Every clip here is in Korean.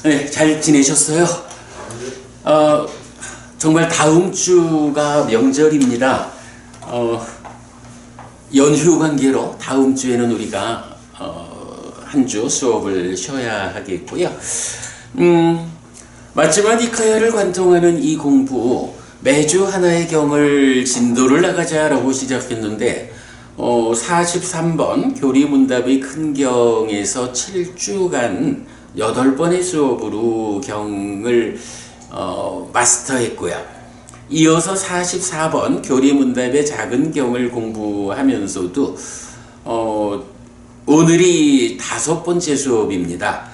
네, 잘 지내셨어요? 정말 다음 주가 명절입니다. 연휴 관계로 다음 주에는 우리가 한 주 수업을 쉬어야 하겠고요. 마츠마티카야를 관통하는 이 공부, 매주 하나의 경을 진도를 나가자라고 시작했는데 43번 교리문답의 큰 경에서 7주간 8번의 수업으로 경을 마스터했고요. 이어서 44번 교리문답의 작은 경을 공부하면서도 오늘이 5번째 수업입니다.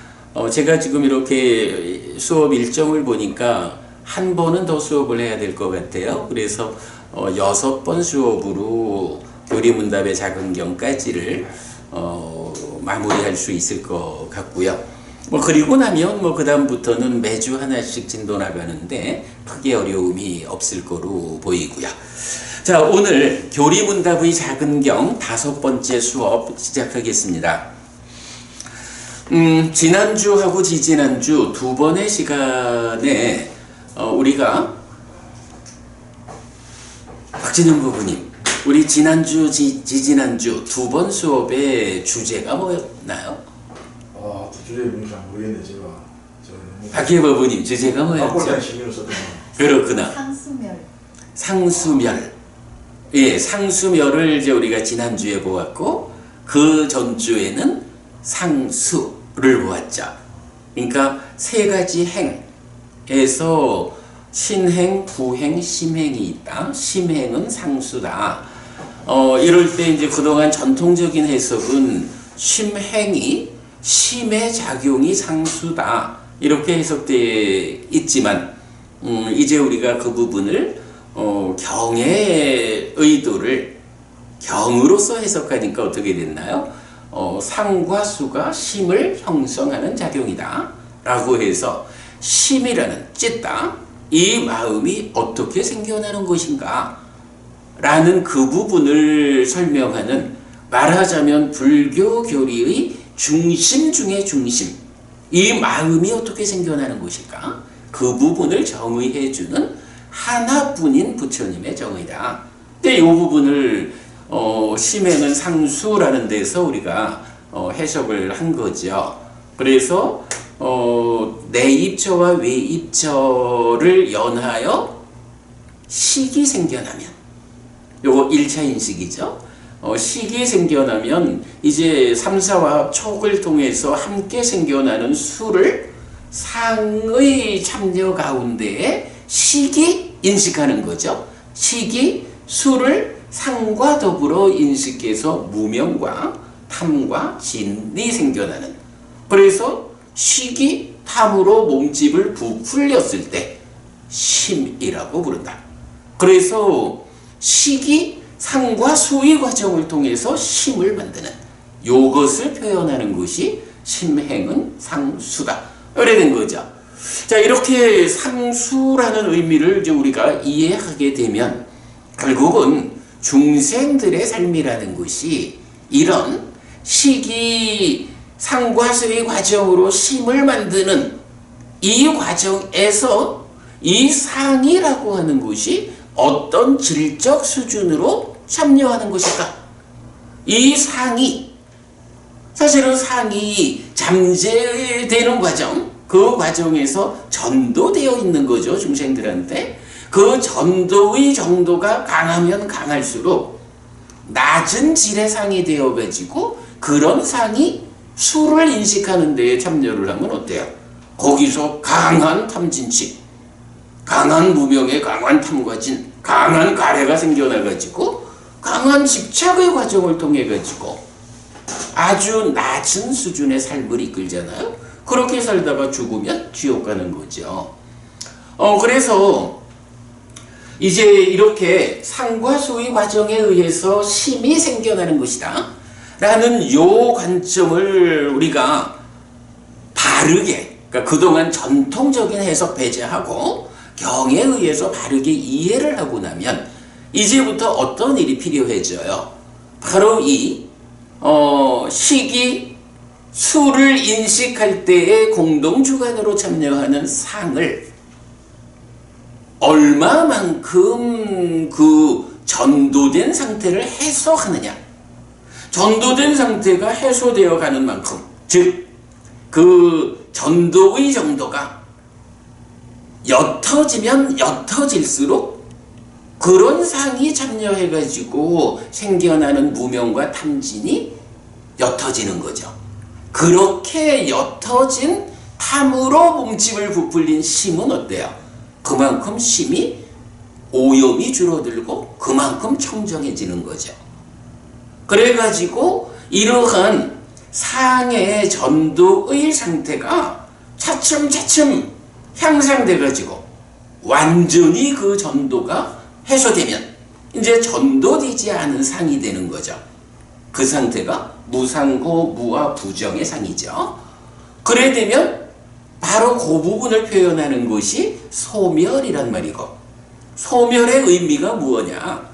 제가 지금 이렇게 수업 일정을 보니까 한 번은 더 수업을 해야 될 것 같아요. 그래서 6번 수업으로 교리문답의 작은 경까지를 마무리할 수 있을 것 같고요. 그리고 나면 그 다음부터는 매주 하나씩 진도 나가는데 크게 어려움이 없을 거로 보이고요. 자, 오늘 교리문답의 작은 경 5번째 수업 시작하겠습니다. 지난주하고 지지난주 두 번의 시간에 우리가 박진영 부부님, 우리 지난주, 지지난주 두 번 수업의 주제가 뭐였나요? 주제에 뭔지 잘 모르겠네, 제가. 박희 부부님, 주제가 뭐였죠? 그렇구나. 상수멸. 예, 상수멸을 이제 우리가 지난주에 보았고, 그 전주에는 상수를 보았죠. 그러니까 세 가지 행에서 신행, 부행, 심행이 있다. 심행은 상수다. 이럴 때 이제 그동안 전통적인 해석은 심행이 심의 작용이 상수다. 이렇게 해석되어 있지만, 이제 우리가 그 부분을 경의 의도를 경으로서 해석하니까 어떻게 됐나요? 상과 수가 심을 형성하는 작용이다 라고 해서 심이라는 찢다, 이 마음이 어떻게 생겨나는 것인가 라는 그 부분을 설명하는, 말하자면 불교 교리의 중심 중의 중심, 이 마음이 어떻게 생겨나는 것일까, 그 부분을 정의해주는 하나뿐인 부처님의 정의다. 근데 이 부분을 심행은 상수라는 데서 우리가 해석을 한 거죠. 그래서 내입처와 외입처를 연하여 식이 생겨나면, 요거 1차 인식이죠. 식이 생겨나면 이제 삼사와 촉을 통해서 함께 생겨나는 수를 상의 참여 가운데에 식이 인식하는 거죠. 식이 수를 상과 더불어 인식해서 무명과 탐과 진이 생겨나는, 그래서 식이 탐으로 몸집을 부풀렸을 때 심이라고 부른다. 그래서 식이 상과 수의 과정을 통해서 심을 만드는, 요것을 표현하는 것이 심행은 상수다. 이래 된 거죠. 자, 이렇게 상수라는 의미를 이제 우리가 이해하게 되면 결국은 중생들의 삶이라는 것이 이런 식이 상과 수의 과정으로 심을 만드는 이 과정에서 이 상이라고 하는 것이 어떤 질적 수준으로 참여하는 것일까? 이 상이, 사실은 상이 잠재되는 과정, 그 과정에서 전도되어 있는 거죠, 중생들한테. 그 전도의 정도가 강하면 강할수록 낮은 질의 상이 되어가지고 그런 상이 수를 인식하는 데에 참여를 하면 어때요? 거기서 강한 탐진치, 강한 무명의 강한 탐과진, 강한 가래가 생겨나가지고 강한 집착의 과정을 통해가지고 아주 낮은 수준의 삶을 이끌잖아요. 그렇게 살다가 죽으면 지옥 가는 거죠. 그래서 이제 이렇게 상과 수의 과정에 의해서 심이 생겨나는 것이다 라는 요 관점을 우리가 바르게, 그러니까 그동안 전통적인 해석 배제하고 경에 의해서 바르게 이해를 하고 나면 이제부터 어떤 일이 필요해져요? 바로 이 식이 수를 인식할 때에 공동주관으로 참여하는 상을 얼마만큼 그 전도된 상태를 해소하느냐. 전도된 상태가 해소되어 가는 만큼, 즉 그 전도의 정도가 옅어지면 옅어질수록 그런 상이 참여해가지고 생겨나는 무명과 탐진이 옅어지는 거죠. 그렇게 옅어진 탐으로 몸집을 부풀린 심은 어때요? 그만큼 심이 오염이 줄어들고 그만큼 청정해지는 거죠. 그래가지고 이러한 상의 전도의 상태가 차츰차츰 향상돼가지고 완전히 그 전도가 해소되면 이제 전도되지 않은 상이 되는 거죠. 그 상태가 무상고 무와 부정의 상이죠. 그래 되면 바로 그 부분을 표현하는 것이 소멸이란 말이고, 소멸의 의미가 무엇냐?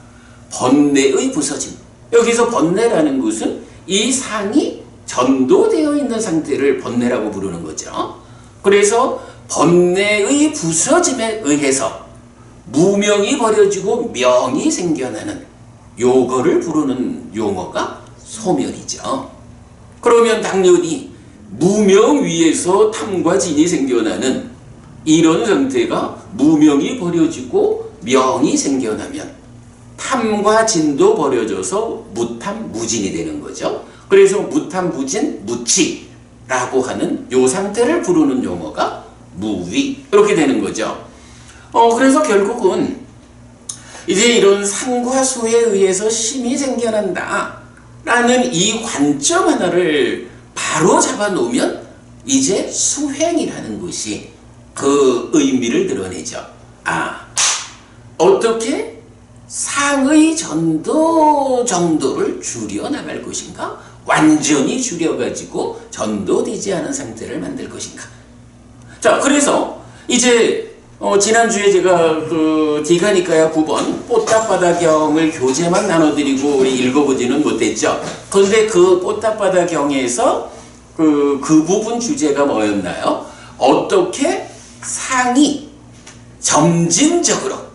번뇌의 부서짐. 여기서 번뇌라는 것은 이 상이 전도되어 있는 상태를 번뇌라고 부르는 거죠. 그래서 번뇌의 부서짐에 의해서 무명이 버려지고 명이 생겨나는 요거를 부르는 용어가 소멸이죠. 그러면 당연히 무명 위에서 탐과 진이 생겨나는 이런 상태가 무명이 버려지고 명이 생겨나면 탐과 진도 버려져서 무탐 무진이 되는 거죠. 그래서 무탐 무진 무치라고 하는 요 상태를 부르는 용어가 무위, 이렇게 되는 거죠. 그래서 결국은 이제 이런 상과 수에 의해서 심이 생겨난다 라는 이 관점 하나를 바로 잡아 놓으면 이제 수행이라는 것이 그 의미를 드러내죠. 어떻게 상의 전도 정도를 줄여 나갈 것인가? 완전히 줄여가지고 전도되지 않은 상태를 만들 것인가? 자, 그래서 이제 지난주에 제가 그 디가니카야 9번 뽀따바다경을 교재만 나눠드리고 우리 읽어보지는 못했죠. 그런데 그 뽀따바다경에서 그 부분 주제가 뭐였나요? 어떻게 상이 점진적으로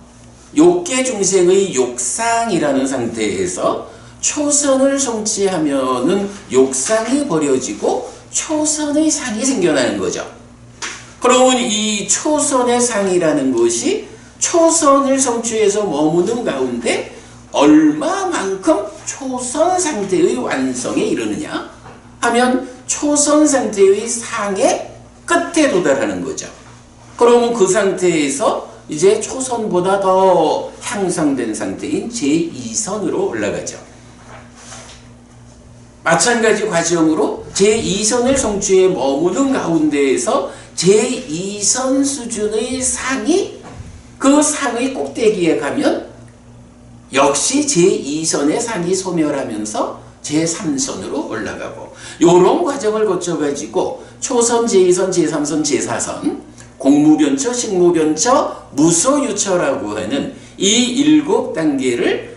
욕계 중생의 욕상이라는 상태에서 초선을 성취하면은 욕상이 버려지고 초선의 상이 생겨나는 거죠. 그러면 이 초선의 상이라는 것이 초선을 성취해서 머무는 가운데 얼마만큼 초선 상태의 완성에 이르느냐 하면 초선 상태의 상의 끝에 도달하는 거죠. 그러면 그 상태에서 이제 초선보다 더 향상된 상태인 제2선으로 올라가죠. 마찬가지 과정으로 제2선을 성취해 머무는 가운데에서 제2선 수준의 상이 그 상의 꼭대기에 가면 역시 제2선의 상이 소멸하면서 제3선으로 올라가고, 요런 과정을 거쳐가지고 초선, 제2선, 제3선, 제4선, 공무변처, 식무변처, 무소유처라고 하는 이 7단계를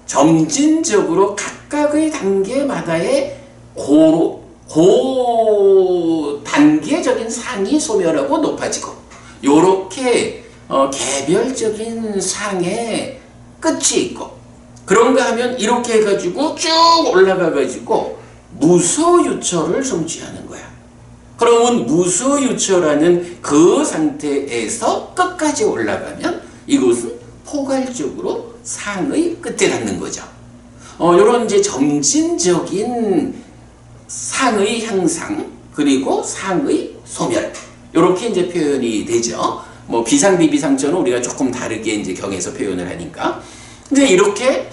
점진적으로 각각의 단계마다의 단계적인 상이 소멸하고 높아지고, 요렇게 개별적인 상의 끝이 있고, 그런가 하면 이렇게 해가지고 쭉 올라가가지고 무소유처를 성취하는 거야. 그러면 무소유처라는 그 상태에서 끝까지 올라가면 이것은 포괄적으로 상의 끝에 닿는 거죠. 요런 이제 점진적인 상의 향상, 그리고 상의 소멸, 요렇게 이제 표현이 되죠. 뭐 비상비비상처는 우리가 조금 다르게 이제 경에서 표현을 하니까. 근데 이렇게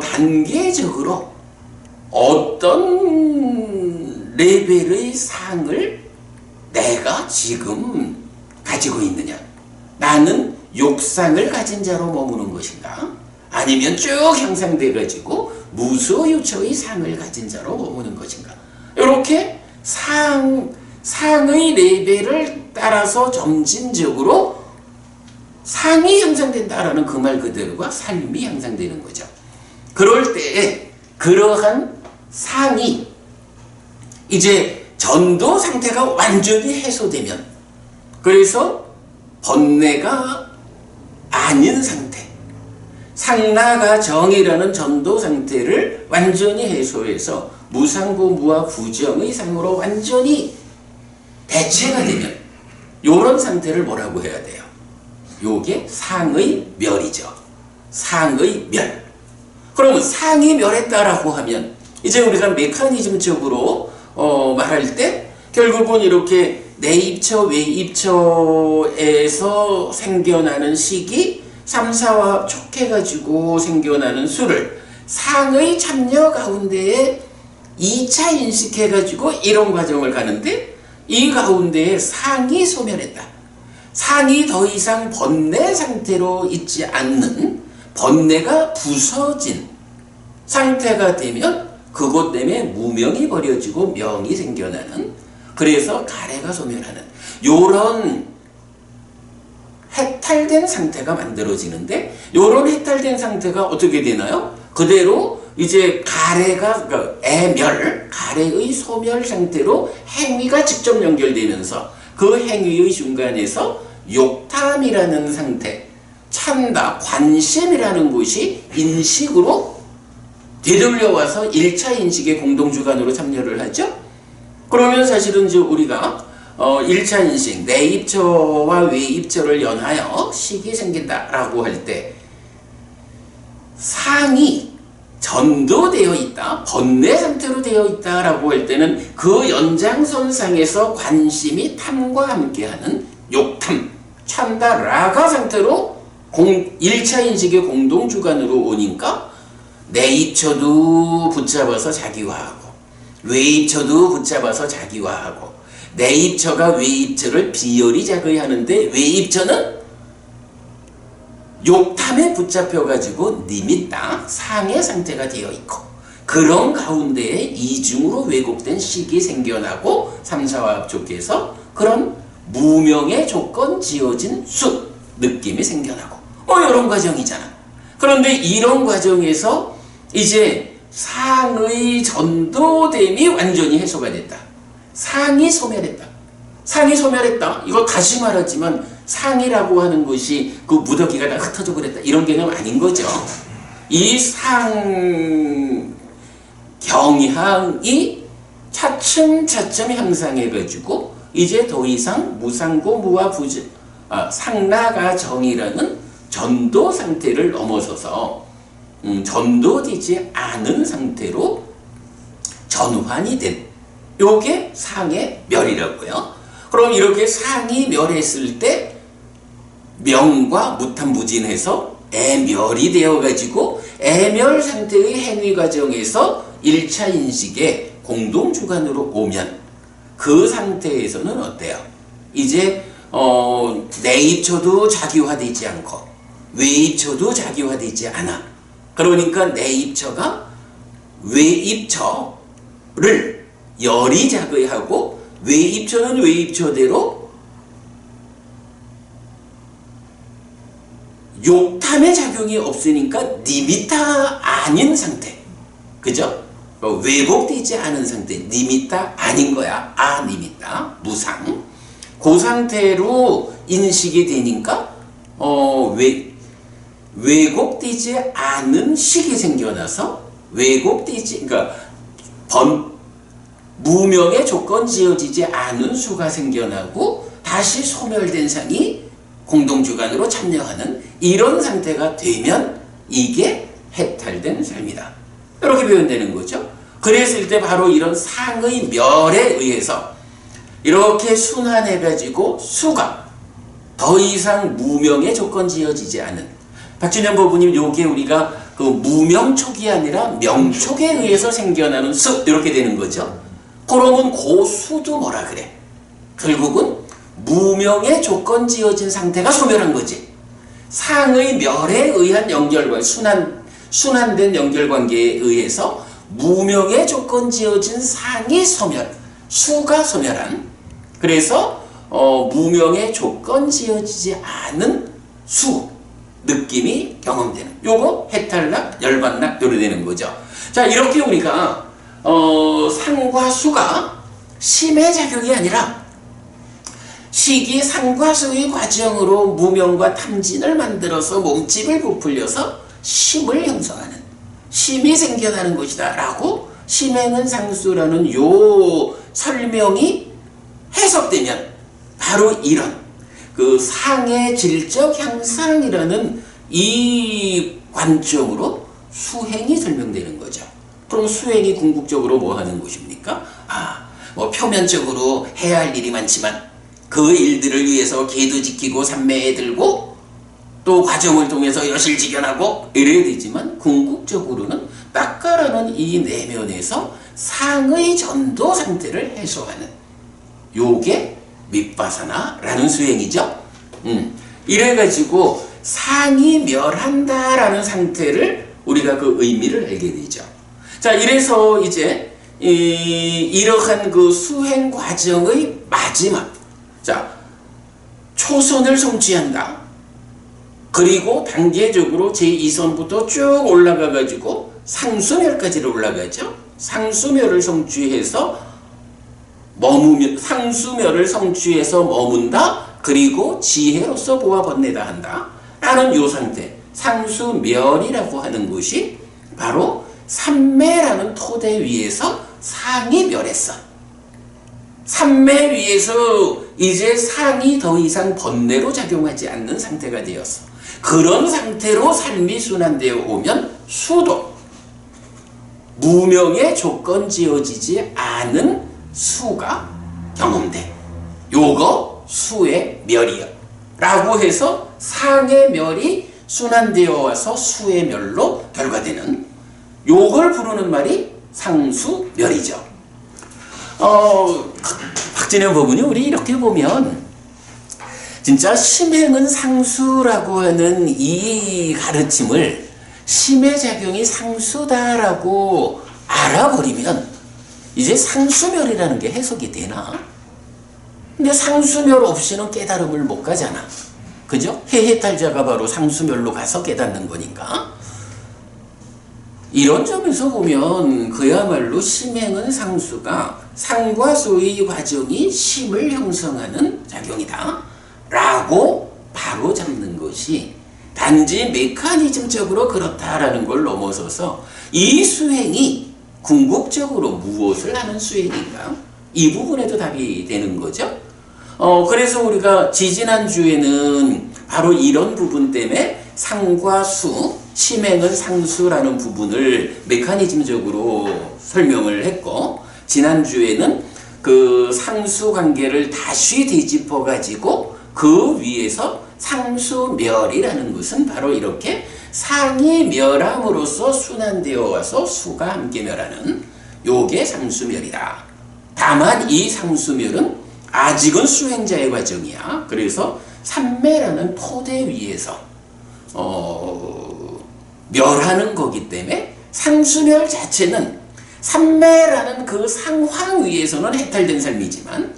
단계적으로 어떤 레벨의 상을 내가 지금 가지고 있느냐? 나는 욕상을 가진 자로 머무는 것인가? 아니면 쭉 향상돼 가지고 무소유처의 상을 가진 자로 머무는 것인가? 이렇게 상의 레벨을 따라서 점진적으로 상이 향상된다라는 그 말 그대로가 삶이 향상되는 거죠. 그럴 때에 그러한 상이 이제 전도 상태가 완전히 해소되면, 그래서 번뇌가 아닌 상태, 상나가 정이라는 전도 상태를 완전히 해소해서 무상고 무아 부정의 상으로 완전히 대체가 되면 요런 상태를 뭐라고 해야 돼요? 요게 상의 멸이죠. 상의 멸. 그러면 상이 멸했다라고 하면 이제 우리가 메커니즘적으로 말할 때 결국은 이렇게 내입처 외입처에서 생겨나는 식이 3, 4와 촉해가지고 생겨나는 수를 상의 참여 가운데에 2차 인식해가지고 이런 과정을 가는데, 이 가운데에 상이 소멸했다. 상이 더 이상 번뇌 상태로 있지 않는, 번뇌가 부서진 상태가 되면 그것 때문에 무명이 버려지고 명이 생겨나는, 그래서 가래가 소멸하는 요런 해탈된 상태가 만들어지는데, 요런 해탈된 상태가 어떻게 되나요? 그대로 이제 가래가, 그러니까 애멸, 가래의 소멸 상태로 행위가 직접 연결되면서 그 행위의 중간에서 욕탐이라는 상태, 찬다, 관심이라는 것이 인식으로 되돌려와서 1차 인식의 공동주관으로 참여를 하죠. 그러면 사실은 이제 우리가 1차 인식, 내입처와 외입처를 연하여 식이 생긴다라고 할 때, 상이 전도되어 있다, 번뇌 상태로 되어 있다라고 할 때는 그 연장선상에서 관심이 탐과 함께하는 욕탐, 찬다, 라가 상태로 1차 인식의 공동주관으로 오니까 내입처도 붙잡아서 자기화하고 외입처도 붙잡아서 자기화하고, 내입처가 외입처를 비열히 자극하는데 외입처는 욕탐에 붙잡혀가지고 니밋다, 상의 상태가 되어 있고, 그런 가운데에 이중으로 왜곡된 식이 생겨나고 3, 4와 합족해서 그런 무명의 조건 지어진 수 느낌이 생겨나고 이런 과정이잖아. 그런데 이런 과정에서 이제 상의 전도됨이 완전히 해소가 됐다. 상이 소멸했다. 상이 소멸했다. 이거 다시 말하지만 상이라고 하는 것이 그 무더기가 다 흩어져 그랬다, 이런 개념 아닌 거죠. 이 상 경향이 차츰차츰 향상해가지고 이제 더 이상 무상고 무아 부지, 상나가 정이라는 전도 상태를 넘어서서 전도되지 않은 상태로 전환이 된 요게 상의 멸이라고요. 그럼 이렇게 상이 멸했을 때 명과 무탐부진해서 애멸이 되어가지고 애멸 상태의 행위 과정에서 1차 인식의 공동주관으로 오면 그 상태에서는 어때요? 이제 내입처도 자기화되지 않고 외입처도 자기화되지 않아. 그러니까 내입처가 외입처를 열이 자극하고 외입처는 외입처대로 욕탐의 작용이 없으니까 니미타 아닌 상태, 그죠? 왜곡되지 않은 상태, 니미타 아닌 거야. 아니미타, 무상. 그 상태로 인식이 되니까 왜곡되지 않은 식이 생겨나서 왜곡되지, 그러니까 무명의 조건 지어지지 않은 수가 생겨나고 다시 소멸된 상이 공동주관으로 참여하는 이런 상태가 되면 이게 해탈된 삶이다, 이렇게 표현되는 거죠. 그랬을 때 바로 이런 상의 멸에 의해서 이렇게 순환해가지고 수가 더 이상 무명의 조건 지어지지 않은, 박준현 법부님 요게 우리가 그 무명촉이 아니라 명촉에 의해서 생겨나는 수, 이렇게 되는 거죠. 그러면 그 수도 뭐라 그래? 결국은 무명의 조건 지어진 상태가 소멸한 거지. 상의 멸에 의한 연결관, 순환된 연결관계에 의해서 무명의 조건 지어진 상이 소멸, 수가 소멸한, 그래서 무명의 조건 지어지지 않은 수 느낌이 경험되는, 요거 해탈락, 열반락, 요래 되는 거죠. 자, 이렇게 우리가 상과 수가 심의 작용이 아니라 식이 상과 수의 과정으로 무명과 탐진을 만들어서 몸집을 부풀려서 심을 형성하는 심이 생겨나는 것이다 라고 심행은 상수라는 요 설명이 해석되면 바로 이런 그 상의 질적 향상이라는 이 관점으로 수행이 설명되는 거죠. 그럼 수행이 궁극적으로 뭐 하는 것입니까? 뭐 표면적으로 해야 할 일이 많지만 그 일들을 위해서 계도 지키고 삼매에 들고 또 과정을 통해서 여실직연하고 이래야 되지만 궁극적으로는 닦아라는 이 내면에서 상의 전도 상태를 해소하는 요게 밑바사나라는 수행이죠. 이래가지고 상이 멸한다라는 상태를 우리가 그 의미를 알게 되죠. 자, 이래서 이제 이러한 그 수행 과정의 마지막, 자, 초선을 성취한다. 그리고 단계적으로 제2선부터 쭉 올라가가지고 상수멸까지 올라가죠. 상수멸을 성취해서 머문다. 그리고 지혜로서 보아 번내다 한다. 라는 요 상태, 상수멸이라고 하는 것이 바로 삼매라는 토대 위에서 상이 멸했어. 삼매 위에서 이제 상이 더 이상 번뇌로 작용하지 않는 상태가 되었어. 그런 상태로 삶이 순환되어 오면 수도 무명의 조건 지어지지 않은 수가 경험돼. 요거 수의 멸이요 라고 해서 상의 멸이 순환되어 와서 수의 멸로 결과되는 요걸 부르는 말이 상수멸이죠. 박진영 법문이 우리 이렇게 보면 진짜 심행은 상수라고 하는 이 가르침을 심의 작용이 상수다라고 알아버리면 이제 상수멸이라는 게 해석이 되나? 근데 상수멸 없이는 깨달음을 못 가잖아. 그죠? 해해탈자가 바로 상수멸로 가서 깨닫는 거니까. 이런 점에서 보면 그야말로 심행은 상수가 상과 수의 과정이 심을 형성하는 작용이다 라고 바로 잡는 것이 단지 메커니즘적으로 그렇다라는 걸 넘어서서 이 수행이 궁극적으로 무엇을 하는 수행인가? 이 부분에도 답이 되는 거죠. 그래서 우리가 지지난주에는 바로 이런 부분 때문에 상과 수, 심행은 상수라는 부분을 메커니즘적으로 설명을 했고, 지난주에는 그 상수 관계를 다시 되짚어 가지고 그 위에서 상수멸이라는 것은 바로 이렇게 상이 멸함으로써 순환되어 와서 수가 함께 멸하는 요게 상수멸이다. 다만 이 상수멸은 아직은 수행자의 과정이야. 그래서 삼매라는 토대 위에서 멸하는 거기 때문에 상수멸 자체는 삼매라는 그 상황 위에서는 해탈된 삶이지만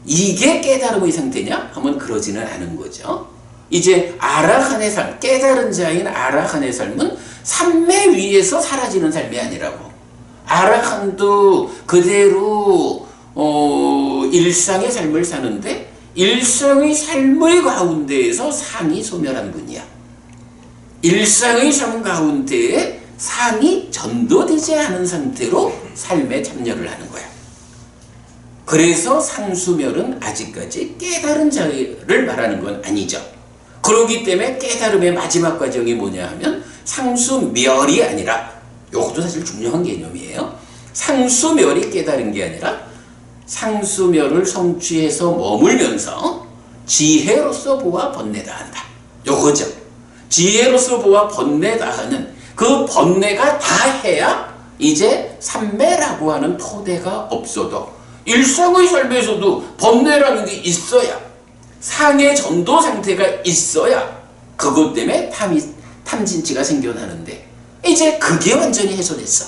이게 깨달음의 상태냐? 하면 그러지는 않은 거죠. 이제 아라한의 삶, 깨달은 자인 아라한의 삶은 삼매 위에서 사라지는 삶이 아니라고. 아라한도 그대로 일상의 삶을 사는데 일상의 삶의 가운데에서 상이 소멸한 분이야. 일상의 삶 가운데에 상이 전도되지 않은 상태로 삶에 참여를 하는 거야. 그래서 상수멸은 아직까지 깨달은 자를 말하는 건 아니죠. 그렇기 때문에 깨달음의 마지막 과정이 뭐냐 하면 상수멸이 아니라, 이것도 사실 중요한 개념이에요. 상수멸이 깨달은 게 아니라 상수멸을 성취해서 머물면서 지혜로서 보아 번뇌다 한다. 요거죠. 지혜로서 보아 번뇌다 하는 그 번뇌가 다 해야 이제 삼매라고 하는 토대가 없어도 일상의 삶에서도 번뇌라는 게 있어야, 상의 전도 상태가 있어야 그것 때문에 탐진치가 생겨나는데 이제 그게 완전히 해소됐어.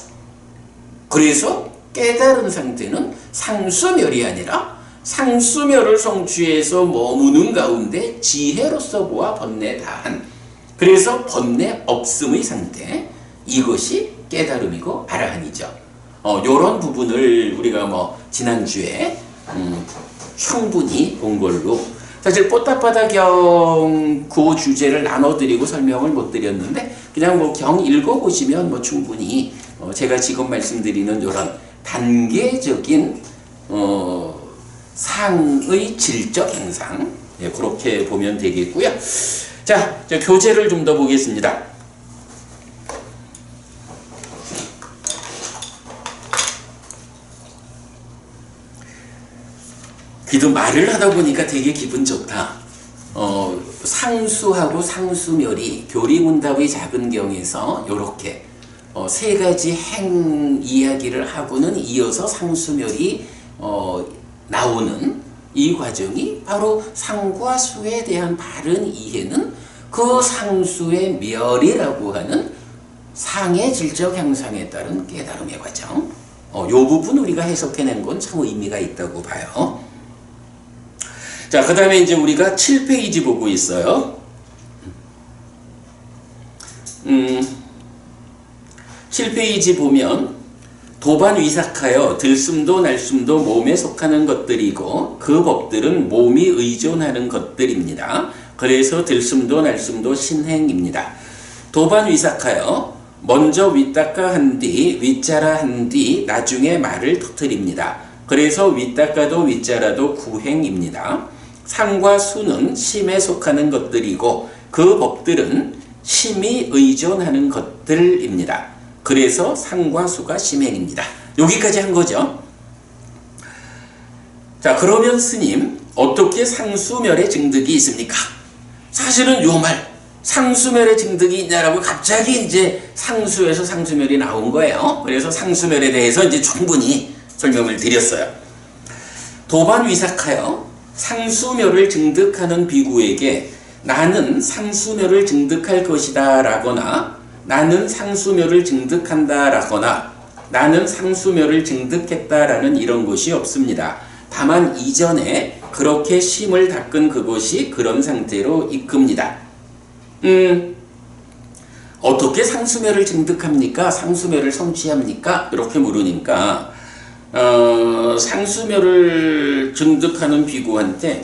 그래서 깨달은 상태는 상수멸이 아니라 상수멸을 성취해서 머무는 가운데 지혜로서 보아 번뇌 다한, 그래서 번뇌 없음의 상태, 이것이 깨달음이고 아라한이죠. 요런 부분을 우리가 뭐 지난주에 충분히 본 걸로, 사실 뽀따빠다경 그 주제를 나눠드리고 설명을 못 드렸는데 그냥 뭐 경 읽어보시면 뭐 충분히 제가 지금 말씀드리는 이런 단계적인 상의 질적 행상, 예, 그렇게 보면 되겠고요. 자, 교재를 좀 더 보겠습니다. 그래도 말을 하다 보니까 되게 기분 좋다. 상수하고 상수멸이 교리문답의 작은 경에서 요렇게 세 가지 행 이야기를 하고는 이어서 상수멸이 나오는 이 과정이 바로 상과 수에 대한 바른 이해는 그 상수의 멸이라고 하는 상의 질적 향상에 따른 깨달음의 과정. 요 부분 우리가 해석해낸 건 참 의미가 있다고 봐요. 자, 그 다음에 이제 우리가 7페이지 보고 있어요. 7페이지 보면 도반위삭하여 들숨도 날숨도 몸에 속하는 것들이고 그 법들은 몸이 의존하는 것들입니다. 그래서 들숨도 날숨도 신행입니다. 도반위삭하여 먼저 윗닦아 한 뒤 윗자라 한 뒤 나중에 말을 터뜨립니다. 그래서 윗닦아도 윗자라도 구행입니다. 상과 수는 심에 속하는 것들이고 그 법들은 심이 의존하는 것들입니다. 그래서 상과 수가 심행입니다. 여기까지 한 거죠. 자, 그러면 스님, 어떻게 상수멸의 증득이 있습니까? 사실은 요 말, 상수멸의 증득이 있냐라고 갑자기 이제 상수에서 상수멸이 나온 거예요. 그래서 상수멸에 대해서 이제 충분히 설명을 드렸어요. 도반위삭하여 상수멸을 증득하는 비구에게 나는 상수멸을 증득할 것이다 라거나 나는 상수멸을 증득한다 라거나 나는 상수멸을 증득했다 라는 이런 것이 없습니다. 다만 이전에 그렇게 심을 닦은 그것이 그런 상태로 이끕니다. 어떻게 상수멸을 증득합니까? 상수멸을 성취합니까? 이렇게 물으니까 상수멸을 증득하는 비구한테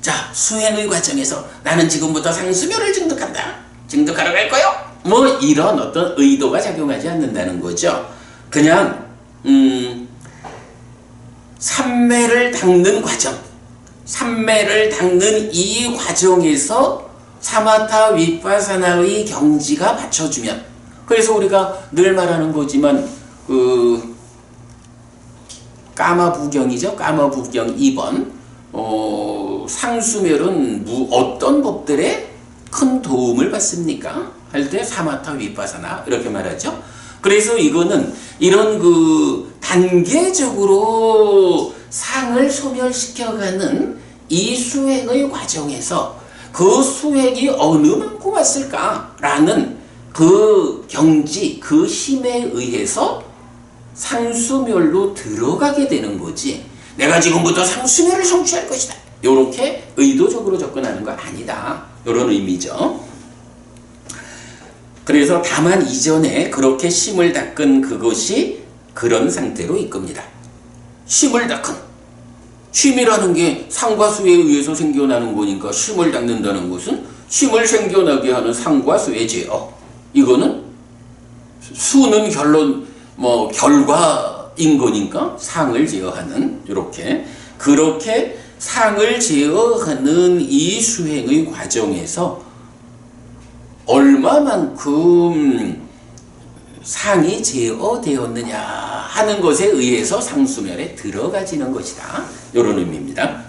자, 수행의 과정에서 나는 지금부터 상수멸을 증득한다. 증득하러 갈 거요? 뭐 이런 어떤 의도가 작용하지 않는다는 거죠. 그냥 삼매를 닦는 과정, 삼매를 닦는 이 과정에서 사마타 윗바사나의 경지가 받쳐주면, 그래서 우리가 늘 말하는 거지만 까마부경이죠. 까마부경 2번. 상수멸은 어떤 법들에 큰 도움을 받습니까? 할 때 사마타 윗바사나 이렇게 말하죠. 그래서 이거는 이런 단계적으로 상을 소멸시켜가는 이 수행의 과정에서 그 수행이 어느 만큼 왔을까라는 그 경지, 그 힘에 의해서 상수멸로 들어가게 되는 거지, 내가 지금부터 상수멸을 성취할 것이다, 요렇게 의도적으로 접근하는 거 아니다, 요런 의미죠. 그래서 다만 이전에 그렇게 심을 닦은 그것이 그런 상태로 이끕니다. 심을 닦은, 심이라는 게 상과 수에 의해서 생겨나는 거니까 심을 닦는다는 것은 심을 생겨나게 하는 상과 수의 제어, 이거는 수는 결과인 거니까 상을 제어하는, 그렇게 상을 제어하는 이 수행의 과정에서 얼마만큼 상이 제어되었느냐 하는 것에 의해서 상수멸에 들어가지는 것이다, 이런 의미입니다.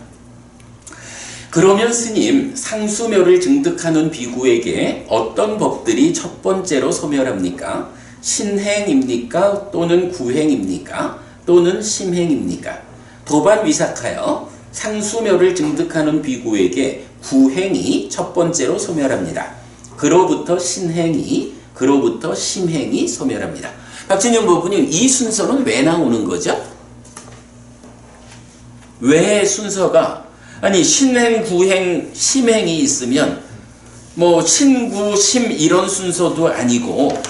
그러면 스님, 상수멸을 증득하는 비구에게 어떤 법들이 첫 번째로 소멸합니까? 신행입니까? 또는 구행입니까? 또는 심행입니까? 도반위삭하여 상수멸을 증득하는 비구에게 구행이 첫 번째로 소멸합니다. 그로부터 신행이, 그로부터 심행이 소멸합니다. 박진영 법부님, 이 순서는 왜 나오는 거죠? 왜 순서가, 아니 신행, 구행, 심행이 있으면 뭐 신구, 심 이런 순서도 아니고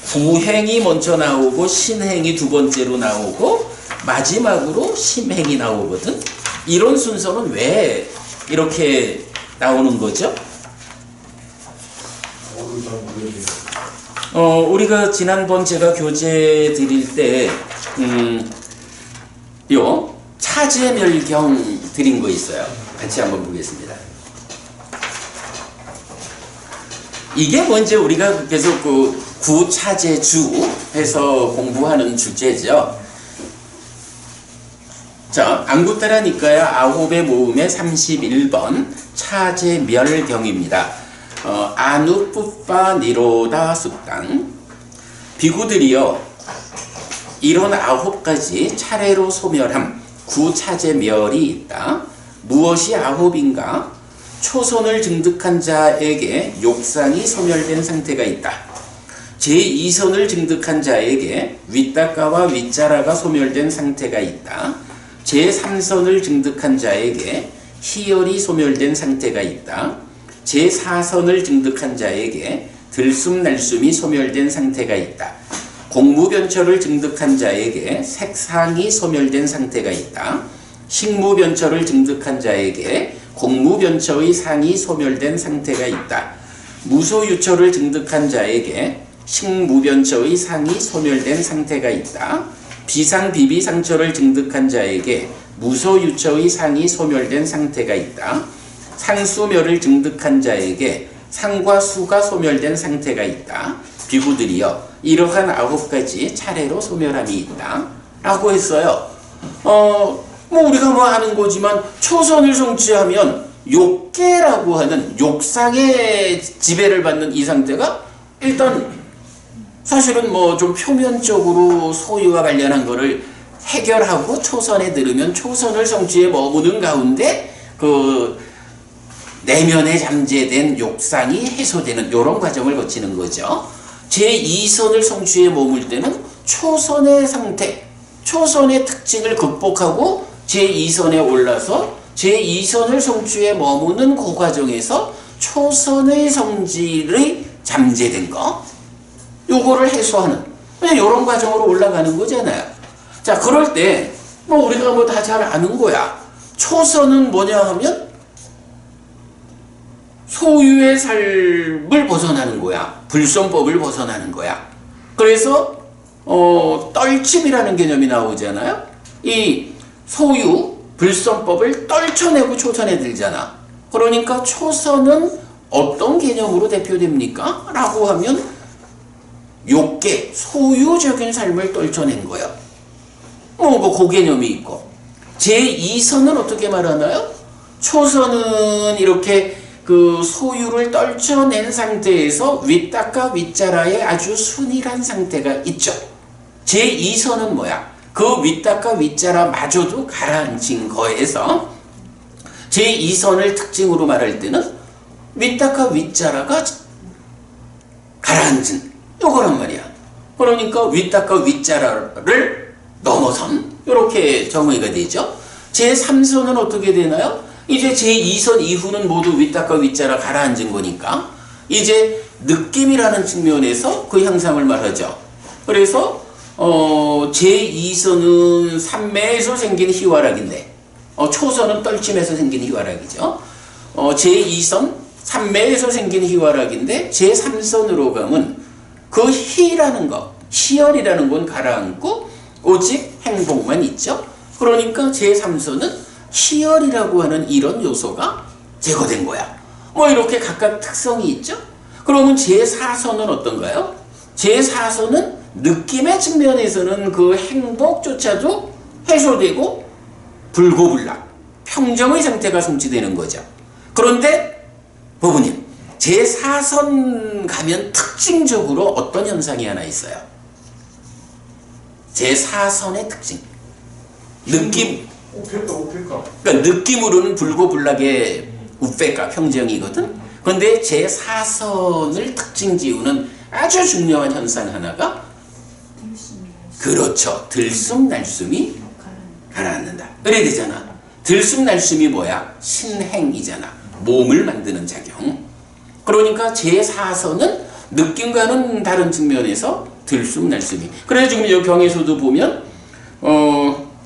부행이 먼저 나오고 신행이 두 번째로 나오고 마지막으로 심행이 나오거든. 이런 순서는 왜 이렇게 나오는 거죠? 잘 모르겠네요. 우리가 지난번 제가 교재 드릴 때, 요 차제멸경 드린 거 있어요. 같이 한번 보겠습니다. 이게 먼저 우리가 계속 그 구차제주 해서 공부하는 주제죠. 자, 안구 따라니까요. 아홉의 모음의 31번 차제멸경입니다. 아누뿌빠 니로다 숫당. 비구들이요, 이런 9가지 차례로 소멸함 구차제멸이 있다. 무엇이 9인가? 초선을 증득한 자에게 욕상이 소멸된 상태가 있다. 제2선을 증득한 자에게 윗다가와 윗자라가 소멸된 상태가 있다. 제3선을 증득한 자에게 희열이 소멸된 상태가 있다. 제4선을 증득한 자에게 들숨날숨이 소멸된 상태가 있다. 공무변처를 증득한 자에게 색상이 소멸된 상태가 있다. 식무변처를 증득한 자에게 공무변처의 상이 소멸된 상태가 있다. 무소유처를 증득한 자에게 식무변처의 상이 소멸된 상태가 있다. 비상비비상처를 증득한 자에게 무소유처의 상이 소멸된 상태가 있다. 상수멸을 증득한 자에게 상과 수가 소멸된 상태가 있다. 비구들이여, 이러한 9가지 차례로 소멸함이 있다 라고 했어요. 우리가 아는 거지만 초선을 성취하면 욕계라고 하는 욕상의 지배를 받는 이 상태가 일단 사실은 좀 표면적으로 소유와 관련한 거를 해결하고 초선에 들으면 초선을 성취에 머무는 가운데 그 내면에 잠재된 욕상이 해소되는 이런 과정을 거치는 거죠. 제2선을 성취에 머물 때는 초선의 상태, 초선의 특징을 극복하고 제2선에 올라서 제2선을 성취에 머무는 그 과정에서 초선의 성질의 잠재된 거, 요거를 해소하는 이런 과정으로 올라가는 거잖아요. 자, 그럴 때 우리가 다 잘 아는 거야. 초선은 뭐냐 하면 소유의 삶을 벗어나는 거야. 불선법을 벗어나는 거야. 그래서 떨침이라는 개념이 나오잖아요. 이 소유, 불선법을 떨쳐내고 초선에 들잖아. 그러니까 초선은 어떤 개념으로 대표됩니까? 라고 하면 욕계, 소유적인 삶을 떨쳐낸 거야. 그 개념이 있고. 제2선은 어떻게 말하나요? 초선은 이렇게 그 소유를 떨쳐낸 상태에서 윗다가 윗자라의 아주 순일한 상태가 있죠. 제2선은 뭐야? 그 윗다가 윗자라마저도 가라앉힌 거에서 제2선을 특징으로 말할 때는 윗다가 윗자라가 가라앉은 요거란 말이야. 그러니까 윗다가 윗자라를 넘어선 이렇게 정의가 되죠. 제3선은 어떻게 되나요? 이제 제2선 이후는 모두 윗다가 윗자라 가라앉은 거니까 이제 느낌이라는 측면에서 그 형상을 말하죠. 그래서 제2선은 삼매에서 생긴 희화락인데 초선은 떨침에서 생긴 희화락이죠. 제2선 삼매에서 생긴 희화락인데 제3선으로 가면 그 희라는 것, 희열이라는 건 가라앉고 오직 행복만 있죠. 그러니까 제3선은 희열이라고 하는 이런 요소가 제거된 거야. 이렇게 각각 특성이 있죠. 그러면 제4선은 어떤가요? 제4선은 느낌의 측면에서는 그 행복조차도 해소되고 불고불락, 평정의 상태가 성취되는 거죠. 그런데 부부님, 제4선 가면 특징적으로 어떤 현상이 하나 있어요. 제4선의 특징. 느낌. 오페카. 그러니까 느낌으로는 불고불락의 우페가 평정이거든. 그런데 제4선을 특징 지우는 아주 중요한 현상 하나가 그렇죠. 들숨날숨이 가라앉는다. 그래야 되잖아. 들숨날숨이 뭐야? 신행이잖아. 몸을 만드는 작용. 그러니까 제4선은 느낌과는 다른 측면에서 들숨날숨이. 그래서 지금 이 경에서도 보면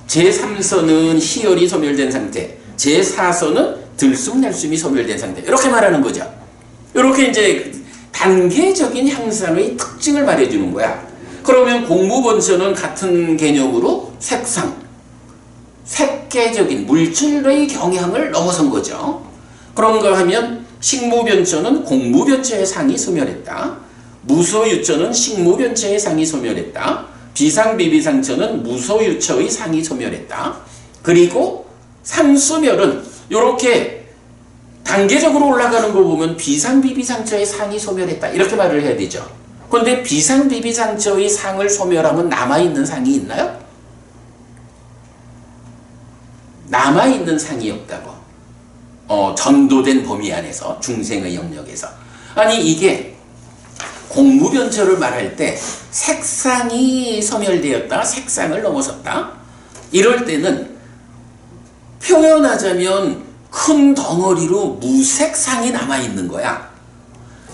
제3선은 희열이 소멸된 상태, 제4선은 들숨날숨이 소멸된 상태, 이렇게 말하는 거죠. 이렇게 이제 단계적인 향상의 특징을 말해주는 거야. 그러면 공무변천은 같은 개념으로 색상, 색계적인 물질의 경향을 넘어선 거죠. 그런가 하면 식무변천은 공무변체의 상이 소멸했다. 무소유처는 식무변체의 상이 소멸했다. 비상비비상처는 무소유처의 상이 소멸했다. 그리고 상수멸은 이렇게 단계적으로 올라가는 거 보면 비상비비상처의 상이 소멸했다, 이렇게 말을 해야 되죠. 그런데 비상비비상처의 상을 소멸하면 남아있는 상이 있나요? 남아있는 상이 없다고. 전도된 범위 안에서, 중생의 영역에서. 아니, 이게 공무변처를 말할 때 색상이 소멸되었다, 색상을 넘어섰다, 이럴 때는 표현하자면 큰 덩어리로 무색상이 남아있는 거야.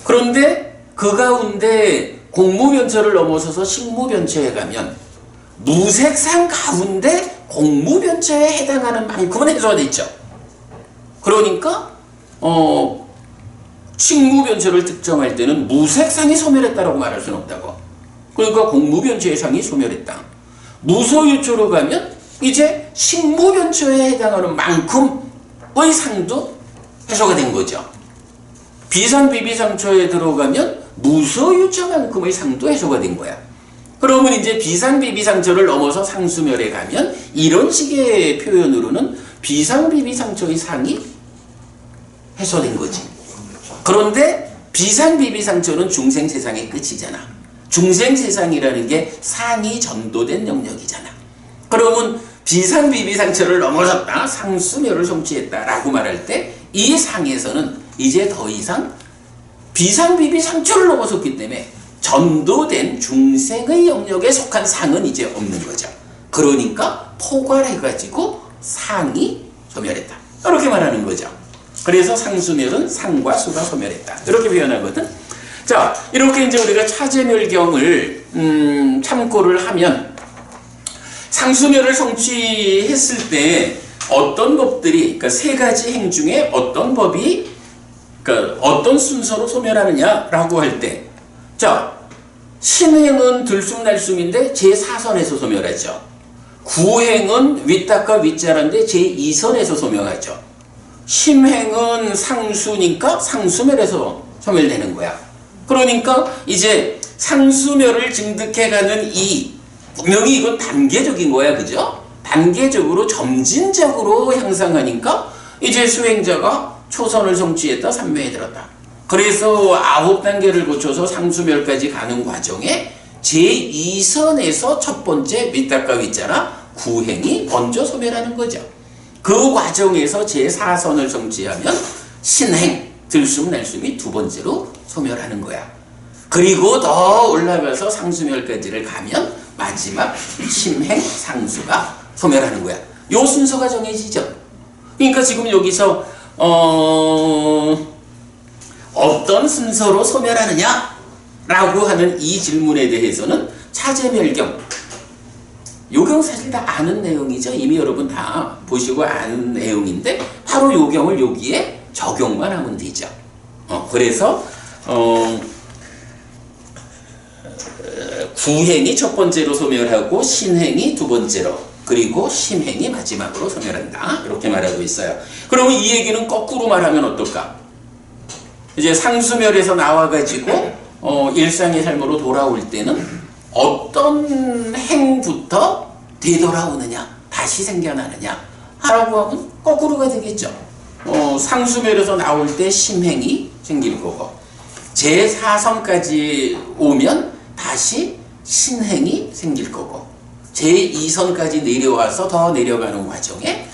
그런데 그 가운데 공무변처를 넘어서서 식무변처에 가면 무색상 가운데 공무변처에 해당하는 만큼은 해소가 됐죠. 그러니까 식무변처를 특정할 때는 무색상이 소멸했다라고 말할 수는 없다고. 그러니까 공무변처의 상이 소멸했다. 무소유처로 가면 이제 식무변처에 해당하는 만큼의 상도 해소가 된 거죠. 비상비비상처에 들어가면 무소유처만큼의 상도 해소가 된 거야. 그러면 이제 비상비비상처를 넘어서 상수멸에 가면 이런 식의 표현으로는 비상비비상처의 상이 해소된 거지. 그런데 비상비비상처는 중생세상의 끝이잖아. 중생세상이라는 게 상이 전도된 영역이잖아. 그러면 비상비비상처를 넘어섰다, 상수멸을 성취했다라고 말할 때 이 상에서는 이제 더 이상 비상비비상처를 넘어섰기 때문에 전도된 중생의 영역에 속한 상은 이제 없는 거죠. 그러니까 포괄해가지고 상이 소멸했다, 이렇게 말하는 거죠. 그래서 상수멸은 상과 수가 소멸했다, 이렇게 표현하거든. 자, 이렇게 이제 우리가 차제멸경을 참고를 하면 상수멸을 성취했을 때 어떤 법들이, 그러니까 세 가지 행 중에 어떤 법이, 그러니까 어떤 순서로 소멸하느냐라고 할 때, 자, 신행은 들숨날숨인데 제4선에서 소멸하죠. 구행은 윗닦아 윗자란데 제2선에서 소멸하죠. 심행은 상수니까 상수멸에서 소멸되는 거야. 그러니까 이제 상수멸을 증득해가는 분명히 이건 단계적인 거야, 그죠? 단계적으로 점진적으로 향상하니까 이제 수행자가 초선을 성취했다, 삼매에 들었다. 그래서 9단계를 거쳐서 상수멸까지 가는 과정에 제2선에서 첫 번째 밑닦아 윗자라 구행이 먼저 소멸하는 거죠. 그 과정에서 제4선을 성취하면 신행, 들숨날숨이 두 번째로 소멸하는 거야. 그리고 더 올라가서 상수멸까지를 가면 마지막 심행, 상수가 소멸하는 거야. 요 순서가 정해지죠. 그러니까 지금 여기서 어떤 순서로 소멸하느냐 라고 하는 이 질문에 대해서는 차제멸경, 요경 사실 다 아는 내용이죠. 이미 여러분 다 보시고 아는 내용인데 바로 요경을 여기에 적용만 하면 되죠. 그래서 구행이 첫 번째로 소멸하고 신행이 두 번째로, 그리고 심행이 마지막으로 소멸한다, 이렇게 말하고 있어요. 그러면 이 얘기는 거꾸로 말하면 어떨까? 이제 상수멸에서 나와가지고 일상의 삶으로 돌아올 때는 어떤 행부터 되돌아오느냐, 다시 생겨나느냐 하라고 하면 거꾸로가 되겠죠. 상수멸에서 나올 때 심행이 생길 거고, 제4선까지 오면 다시 신행이 생길 거고, 제2선까지 내려와서 더 내려가는 과정에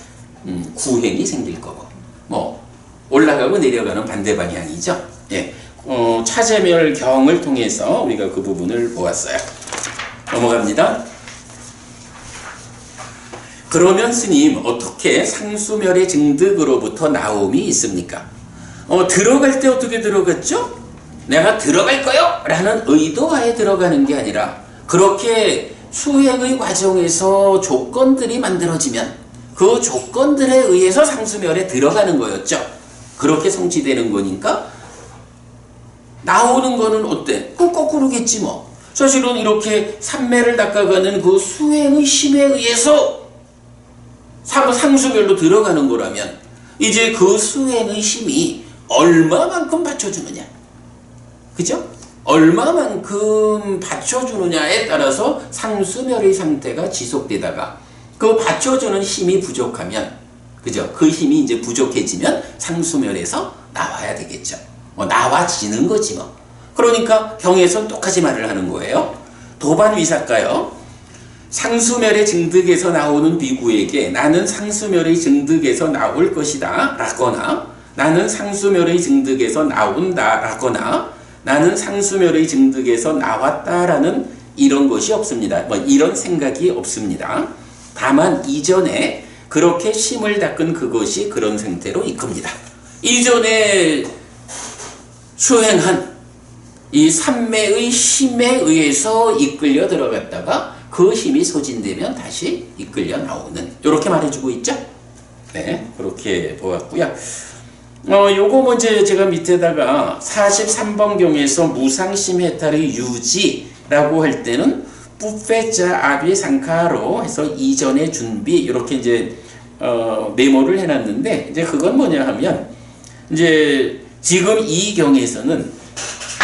구행이 생길 거고, 뭐 올라가고 내려가는 반대 방향이죠. 예. 차제멸경을 통해서 우리가 그 부분을 보았어요. 넘어갑니다. 그러면 스님, 어떻게 상수멸의 증득으로부터 나옴이 있습니까? 들어갈 때 어떻게 들어갔죠? 내가 들어갈 거요! 라는 의도하에 들어가는 게 아니라 그렇게 수행의 과정에서 조건들이 만들어지면 그 조건들에 의해서 상수멸에 들어가는 거였죠. 그렇게 성취되는 거니까 나오는 거는 어때? 그 거꾸로겠지 뭐. 사실은 이렇게 삼매를 닦아가는 그 수행의 힘에 의해서 상수별로 들어가는 거라면 이제 그 수행의 힘이 얼마만큼 받쳐주느냐, 그죠? 얼마만큼 받쳐주느냐에 따라서 상수멸의 상태가 지속되다가 그 받쳐주는 힘이 부족하면, 그죠? 그 힘이 이제 부족해지면 상수멸에서 나와야 되겠죠. 나와지는 거지 뭐. 그러니까 경에선 똑같이 말을 하는 거예요. 도반위사가요. 상수멸의 증득에서 나오는 비구에게 나는 상수멸의 증득에서 나올 것이다 라거나 나는 상수멸의 증득에서 나온다 라거나 나는 상수멸의 증득에서 나왔다라는 이런 것이 없습니다. 뭐 이런 생각이 없습니다. 다만 이전에 그렇게 심을 닦은 그것이 그런 상태로 이끕니다. 이전에 수행한 이 삼매의 힘에 의해서 이끌려 들어갔다가 그 힘이 소진되면 다시 이끌려 나오는, 이렇게 말해주고 있죠. 네, 그렇게 보았고요. 요거 먼저 제가 밑에다가 43번경에서 무상심해탈의 유지라고 할 때는 뿌페자 아비 상카로 해서 이전의 준비, 이렇게 이제 메모를 해놨는데, 이제 그건 뭐냐 하면 이제 지금 이 경에서는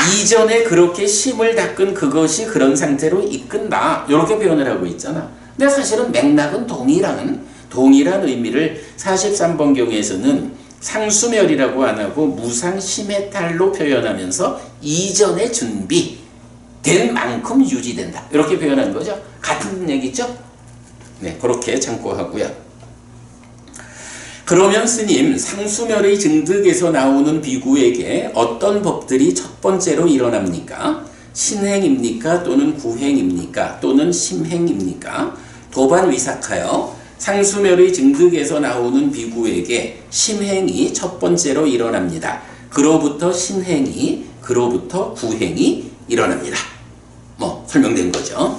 이전에 그렇게 심을 닦은 그것이 그런 상태로 이끈다, 이렇게 표현을 하고 있잖아. 근데 사실은 맥락은 동일한 의미를 43번경에서는 상수멸이라고 안 하고 무상심해탈로 표현하면서 이전의 준비된 만큼 유지된다, 이렇게 표현한 거죠. 같은 얘기죠. 네, 그렇게 참고하고요. 그러면 스님, 상수멸의 증득에서 나오는 비구에게 어떤 법들이 첫 번째로 일어납니까? 신행입니까? 또는 구행입니까? 또는 심행입니까? 도반위사카요. 상수멸의 증득에서 나오는 비구에게 심행이 첫 번째로 일어납니다. 그로부터 신행이, 그로부터 구행이 일어납니다. 뭐 설명된 거죠.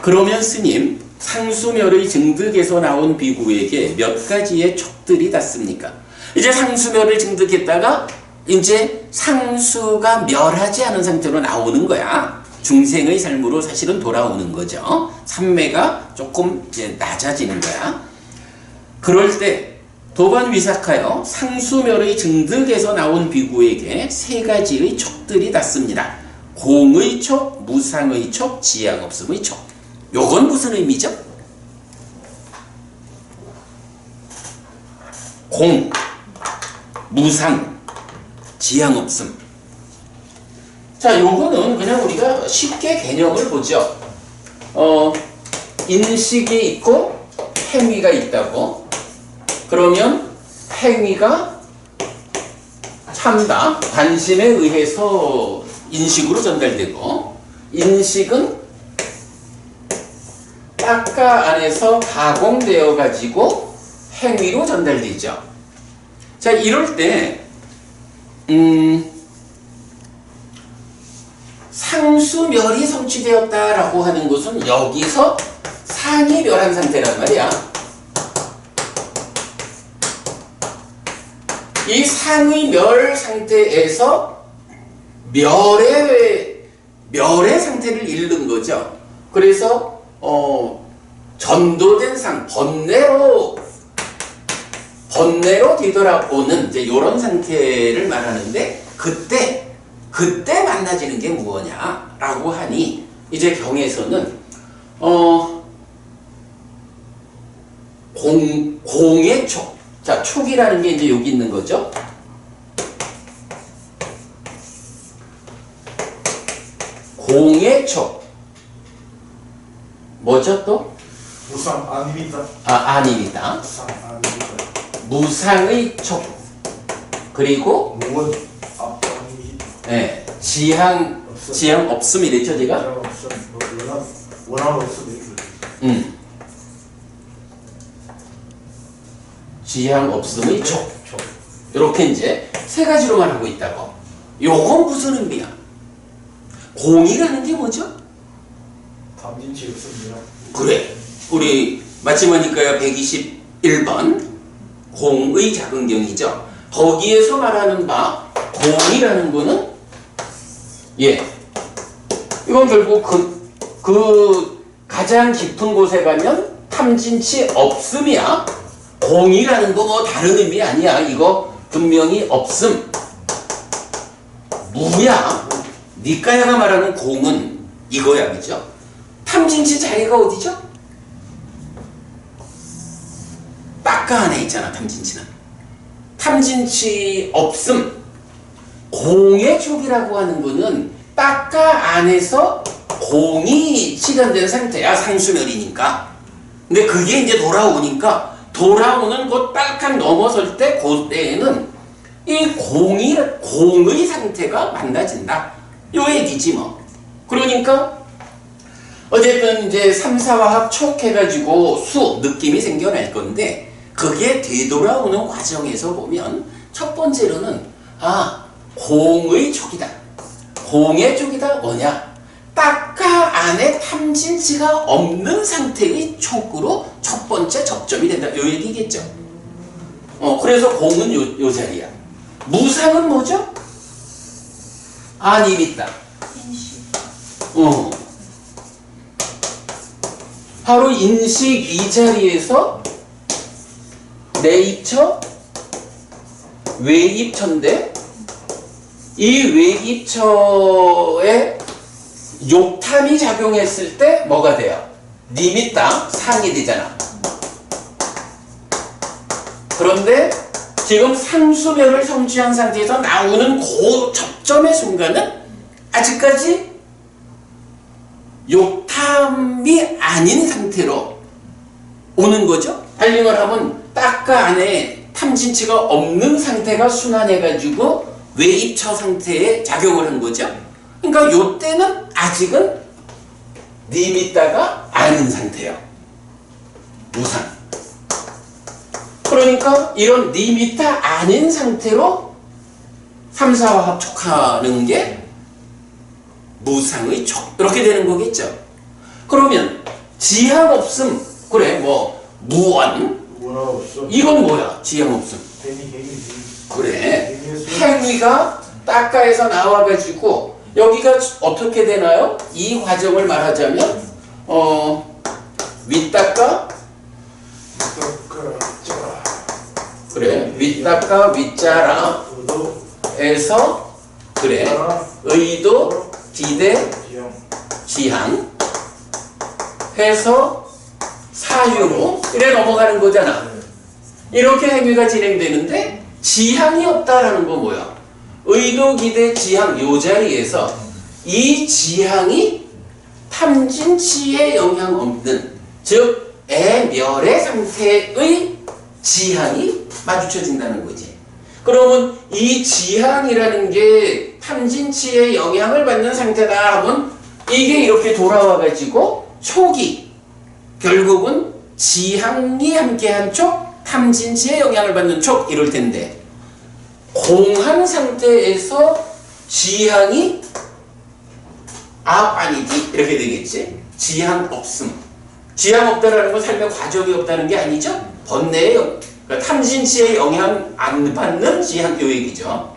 그러면 스님, 상수멸의 증득에서 나온 비구에게 몇 가지의 촉들이 닿습니까? 이제 상수멸을 증득했다가 이제 상수가 멸하지 않은 상태로 나오는 거야. 중생의 삶으로 사실은 돌아오는 거죠. 삼매가 조금 이제 낮아지는 거야. 그럴 때 도반위사카요, 상수멸의 증득에서 나온 비구에게 세 가지의 촉들이 닿습니다. 공의 촉, 무상의 촉, 지향없음의 촉. 요건 무슨 의미죠? 공, 무상, 지향없음. 자, 요거는 그냥 우리가 쉽게 개념을 보죠. 인식이 있고 행위가 있다고. 그러면 행위가 참다, 관심에 의해서 인식으로 전달되고, 인식은 딱가 안에서 가공되어 가지고 행위로 전달되죠. 자, 이럴 때 상수멸이 성취되었다라고 하는 것은 여기서 상이 멸한 상태란 말이야. 이 상의 멸 상태에서 멸의 상태를 잃는 거죠. 그래서 전도된 상, 번뇌로 뒤돌아오는 이제 이런 상태를 말하는데, 그때 만나지는 게 무엇냐라고 하니, 이제 경에서는 공의 촉. 자, 촉이라는 게 이제 여기 있는 거죠. 공의 촉. 뭐죠 또? 무상 아닙니다. 아닙니다. 무상 아닙니다. 무상의 촉. 그리고 무원 아닙니다. 네, 지향 없음 이랬죠 제가? 원한 없음. 지향 없음의 촉. 이렇게 이제 세 가지로 말하고 있다고. 요건 무슨 의미야? 공이라는 게 뭐죠? 탐진치 없습니다. 그래. 우리 마침하니까요 121번 공의 작은경이죠. 거기에서 말하는 바 공이라는 거는 이건 결국 그 가장 깊은 곳에 가면 탐진치 없음이야. 공이라는 거 뭐 다른 의미 아니야. 이거 분명히 없음. 무야. 니까야가 말하는 공은 이거야, 그죠? 탐진치 자리가 어디죠? 딱가 안에 있잖아, 탐진치는. 탐진치 없음. 공의 촉이라고 하는 거는 딱가 안에서 공이 실현된 상태야, 상수멸이니까. 근데 그게 이제 돌아오니까 돌아오는 그 딸깍 넘어설 때 그때에는 이 공의 상태가 만나진다. 요 얘기지 뭐. 그러니까 어쨌든 이제 3, 4화합 촉 해가지고 수 느낌이 생겨날 건데 그게 되돌아오는 과정에서 보면 첫 번째로는 공의 촉이다. 공의 촉이다 뭐냐? 딱가 안에 탐진치가 없는 상태의 촉으로 첫 번째 접점이 된다. 요 얘기겠죠. 그래서 공은 요 자리야. 무상은 뭐죠? 안이 있다. 바로 인식 이 자리에서 내입처, 외입처인데 이 외입처에 욕탐이 작용했을 때 뭐가 돼요? 니미따 상이 되잖아. 그런데 지금 상수멸을 성취한 상태에서 나오는 그 접점의 순간은 아직까지 욕탐이 아닌 상태로 오는 거죠. 달리 말하면 딱가 안에 탐진치가 없는 상태가 순환해가지고 외입처 상태에 작용을 한 거죠. 그러니까 요때는 아직은 니미따가 아닌 상태예요. 무상. 그러니까 이런 니미따 아닌 상태로 3, 4화합 촉하는 게 무상의 촉. 이렇게 되는 거겠죠. 그러면 지향 없음. 그래 뭐 무원. 이건 뭐야? 지향 없음. 그래. 행위가 딱가에서 나와가지고 여기가 어떻게 되나요? 이 과정을 말하자면 윗딱가 그래 윗딱가 윗자라에서 그래 의도 기대 지향 해서 사유로 이래 넘어가는 거잖아. 이렇게 행위가 진행되는데 지향이 없다라는 건 뭐야? 의도, 기대, 지향 요 자리에서 이 지향이 탐진치에 영향 없는 즉 애멸의 상태의 지향이 마주쳐진다는 거지. 그러면 이 지향이라는 게 탐진치에 영향을 받는 상태다 하면 이게 이렇게 돌아와 가지고 촉이 결국은 지향이 함께한 촉, 탐진치에 영향을 받는 촉 이럴 텐데 공한 상태에서 지향이 아니지 이렇게 되겠지. 지향 없음. 지향 없다라는 건 삶의 과정이 없다는 게 아니죠. 번뇌의 그러니까 탐진치에 영향 안 받는 지향 요 얘기죠.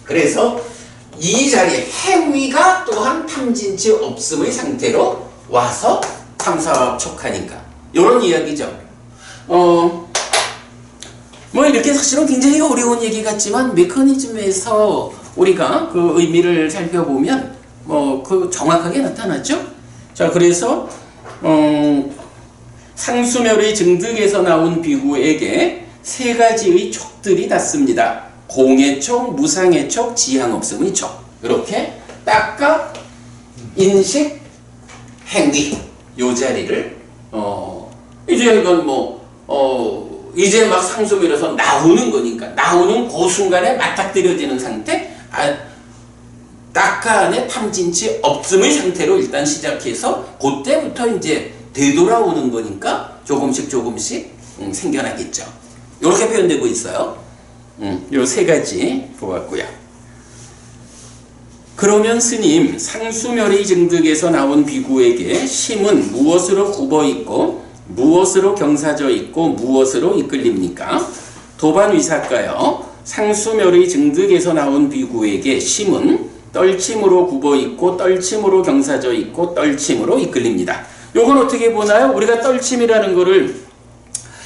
그래서 이 자리에 행위가 또한 탐진치 없음의 상태로 와서 탐사합 촉하니까 요런 이야기죠. 뭐 이렇게 사실은 굉장히 어려운 얘기 같지만 메커니즘에서 우리가 그 의미를 살펴보면 그 정확하게 나타났죠. 자, 그래서 상수멸의 증득에서 나온 비구에게 세 가지의 촉들이 닿습니다. 공의 촉, 무상의 촉, 지향 없음의 촉. 이렇게 딱가 인식 행위 요 자리를 이제 이건 이제 막 상수멸에서 나오는 거니까 나오는 그 순간에 맞닥뜨려지는 상태 딱가 안에 탐진치 없음의 상태로 일단 시작해서 그때부터 이제 되돌아오는 거니까 조금씩 생겨나겠죠. 이렇게 표현되고 있어요. 요 세 가지 보았고요. 그러면 스님, 상수멸의 증득에서 나온 비구에게 심은 무엇으로 굽어 있고 무엇으로 경사져 있고 무엇으로 이끌립니까? 도반위사가요. 상수멸의 증득에서 나온 비구에게 심은 떨침으로 굽어 있고 떨침으로 경사져 있고 떨침으로 이끌립니다. 요건 어떻게 보나요? 우리가 떨침이라는 거를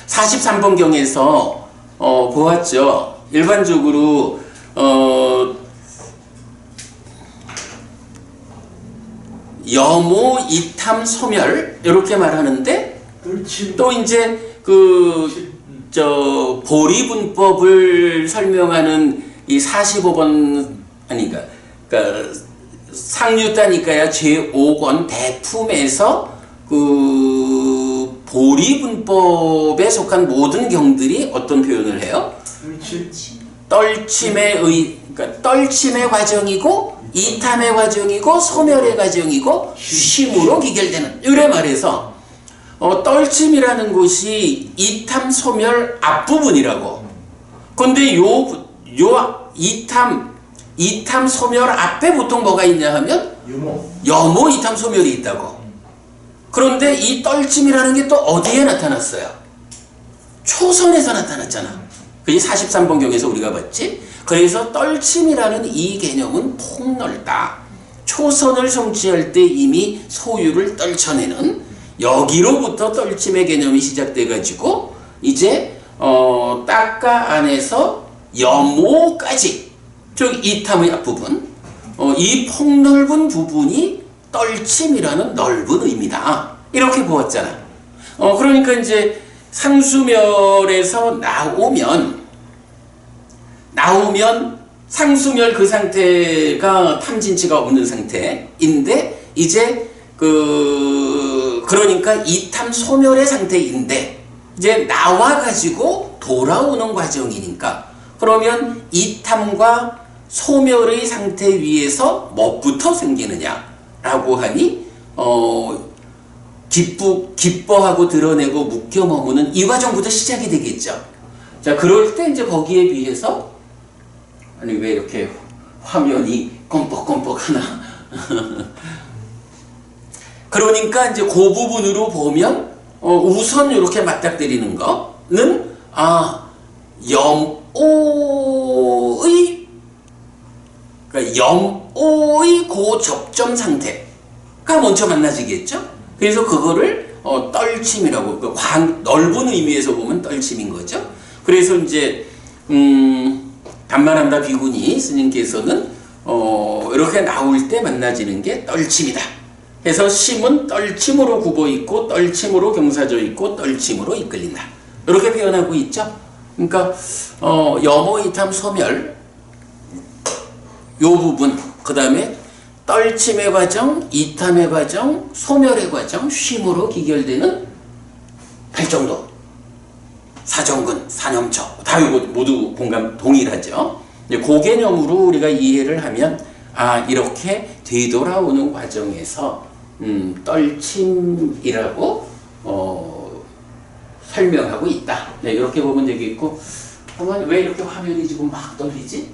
43번경에서 보았죠. 일반적으로 여모, 이탐, 소멸 이렇게 말하는데 떨침. 또 이제 보리분법을 설명하는 이 45번 아니까 그러니까 상류다니까야 제5권 대품에서 그 보리분법에 속한 모든 경들이 어떤 표현을 해요? 떨침의 그러니까 떨침의 과정이고 이탐의 과정이고 소멸의 과정이고 쉼으로 기결되는 이래 말해서 떨침이라는 것이 이탐 소멸 앞부분이라고. 근데 요 이탐 소멸 앞에 보통 뭐가 있냐 하면 여모 이탐 소멸이 있다고. 그런데 이 떨침이라는 게 또 어디에 나타났어요? 초선에서 나타났잖아. 그게 43번경에서 우리가 봤지? 그래서 떨침이라는 이 개념은 폭넓다. 초선을 성취할 때 이미 소유를 떨쳐내는 여기로부터 떨침의 개념이 시작돼 가지고 이제 딱가 안에서 여모까지 즉 이탐의 앞부분 이 폭넓은 부분이 떨침이라는 넓은 의미다. 이렇게 보았잖아. 그러니까 이제 상수멸에서 나오면 상수멸 그 상태가 탐진치가 없는 상태인데 이제 그러니까 이탐 소멸의 상태인데 이제 나와가지고 돌아오는 과정이니까 그러면 이탐과 소멸의 상태 위에서 뭐부터 생기느냐라고 하니 기뻐하고 드러내고 묶여 머무는 이 과정부터 시작이 되겠죠. 자, 그럴 때 이제 거기에 비해서 아니 왜 이렇게 화면이 껌뻑껌뻑하나? 그러니까 이제 그 부분으로 보면 우선 이렇게 맞닥뜨리는 거는 염오의 그 접점 상태가 먼저 만나지겠죠. 그래서 그거를 떨침이라고 넓은 의미에서 보면 떨침인 거죠. 그래서 이제 단만한다 비구니 스님께서는 이렇게 나올 때 만나지는 게 떨침이다. 그래서 심은 떨침으로 굽어 있고 떨침으로 경사져 있고 떨침으로 이끌린다. 이렇게 표현하고 있죠. 그러니까 여모 이탐 소멸 요 부분 그 다음에 떨침의 과정, 이탐의 과정, 소멸의 과정, 쉼으로 기결되는 팔정도, 사정근, 사념처 다 이거 모두 동일하죠. 그 개념으로 우리가 이해를 하면 이렇게 되돌아오는 과정에서 떨침이라고 설명하고 있다. 네, 이렇게 보면 되겠고 왜 이렇게 화면이 지금 막 떨리지?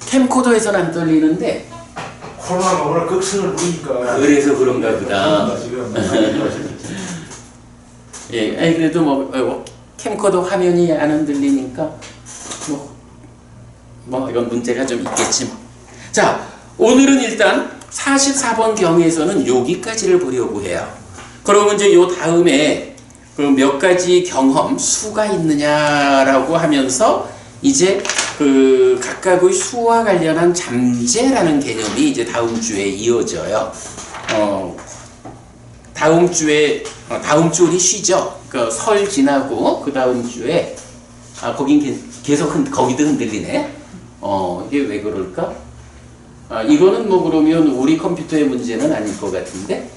캠코더에서는 안 떨리는데 코로나가 오늘 극성을 부리니까 그래서 그런가 보다. 예, 아니 그래도 캠코더 화면이 안 흔들리니까 이건 문제가 좀 있겠지. 자, 오늘은 일단 44번 경에서는 여기까지를 보려고 해요. 그러면 이제 요 다음에 그 몇 가지 경험 수가 있느냐라고 하면서 이제 그 각각의 수와 관련한 잠재라는 개념이 이제 다음 주에 이어져요. 다음 주에 다음 주 우리 쉬죠. 그 설 지나고 그 다음 주에 거긴 계속 거기도 흔들리네. 이게 왜 그럴까? 이거는 그러면 우리 컴퓨터의 문제는 아닐 것 같은데.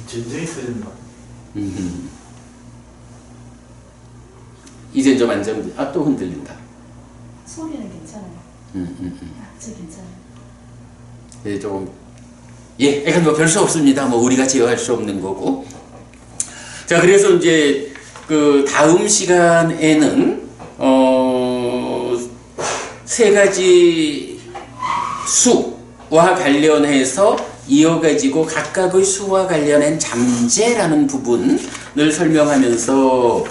전쟁이 터졌나? 이젠 좀 안정. 또 흔들린다. 소리는 괜찮아요. 저 괜찮아요. 네, 조금 약간 별 수 없습니다. 우리가 제어할 수 없는 거고. 자, 그래서 이제 그 다음 시간에는 세 가지 수와 관련해서 이어가지고 각각의 수와 관련한 잠재라는 부분을 설명하면서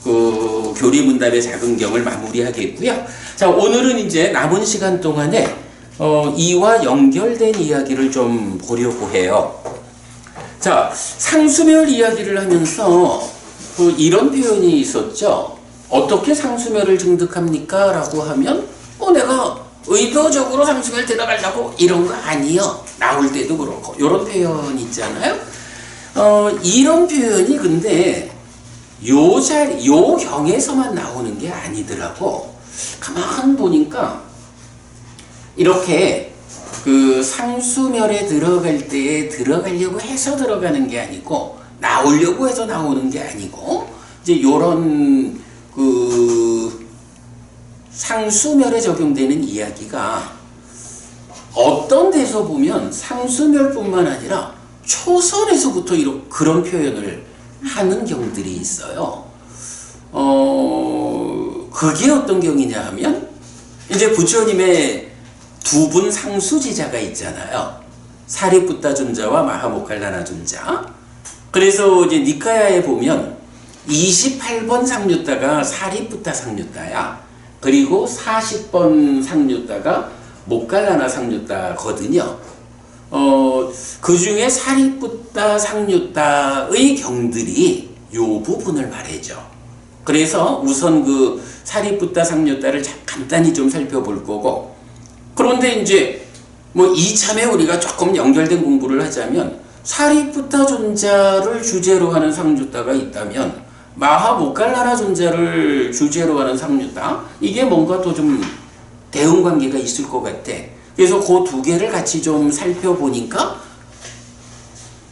그 교리문답의 작은경을 마무리하겠고요. 자, 오늘은 이제 남은 시간 동안에 이와 연결된 이야기를 좀 보려고 해요. 자, 상수멸 이야기를 하면서 이런 표현이 있었죠. 어떻게 상수멸을 증득합니까? 라고 하면 내가 의도적으로 상수멸 들어가려고 이런 거 아니요. 나올 때도 그렇고 이런 표현 있잖아요. 이런 표현이 근데 요 형에서만 나오는 게 아니더라고. 가만 보니까 이렇게 그 상수멸에 들어갈 때에 들어가려고 해서 들어가는 게 아니고 나오려고 해서 나오는 게 아니고 이제 요런 그 상수멸에 적용되는 이야기가 어떤 데서 보면 상수멸뿐만 아니라 초선에서부터 그런 표현을 하는 경들이 있어요. 그게 어떤 경이냐 하면 이제 부처님의 두 분 상수지자가 있잖아요. 사리푸타 존자와 마하모칼라나 존자. 그래서 이제 니카야에 보면 28번 상류다가 사리푸타 상류다야. 그리고 40번 상류다가 모칼라나 상류다거든요. 그 중에 사리푸타 상류다의 경들이 요 부분을 말해줘. 그래서 우선 그 사리푸타 상류다를 간단히 좀 살펴볼 거고, 그런데 이제 뭐 이참에 우리가 조금 연결된 공부를 하자면 사리푸타 존자를 주제로 하는 상류다가 있다면 마하모칼라나 존자를 주제로 하는 상류다, 이게 뭔가 또 좀 대응 관계가 있을 것 같아. 그래서 그 두 개를 같이 좀 살펴보니까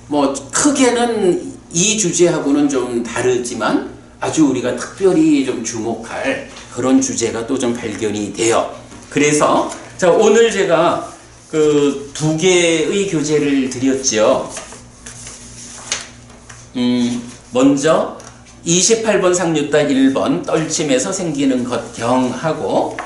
뭐 크게는 이 주제하고는 좀 다르지만 아주 우리가 특별히 좀 주목할 그런 주제가 또 좀 발견이 돼요. 그래서 자, 오늘 제가 그 두 개의 교재를 드렸죠. 먼저 28번 상류다 1번 떨침에서 생기는 것경하고,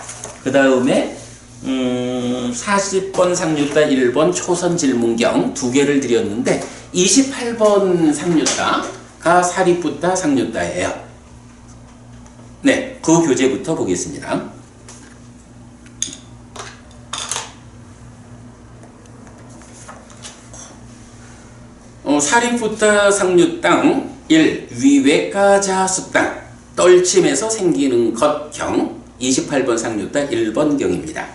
그 다음에 40번 상류다 1번 초선 질문경 두 개를 드렸는데 28번 상류다가 사리푸타 상류다예요. 네, 그 교재부터 보겠습니다. 사리푸타 상류땅 1. 위외가자 습당 떨침에서 생기는 것경 28번 상류따 1번 경입니다.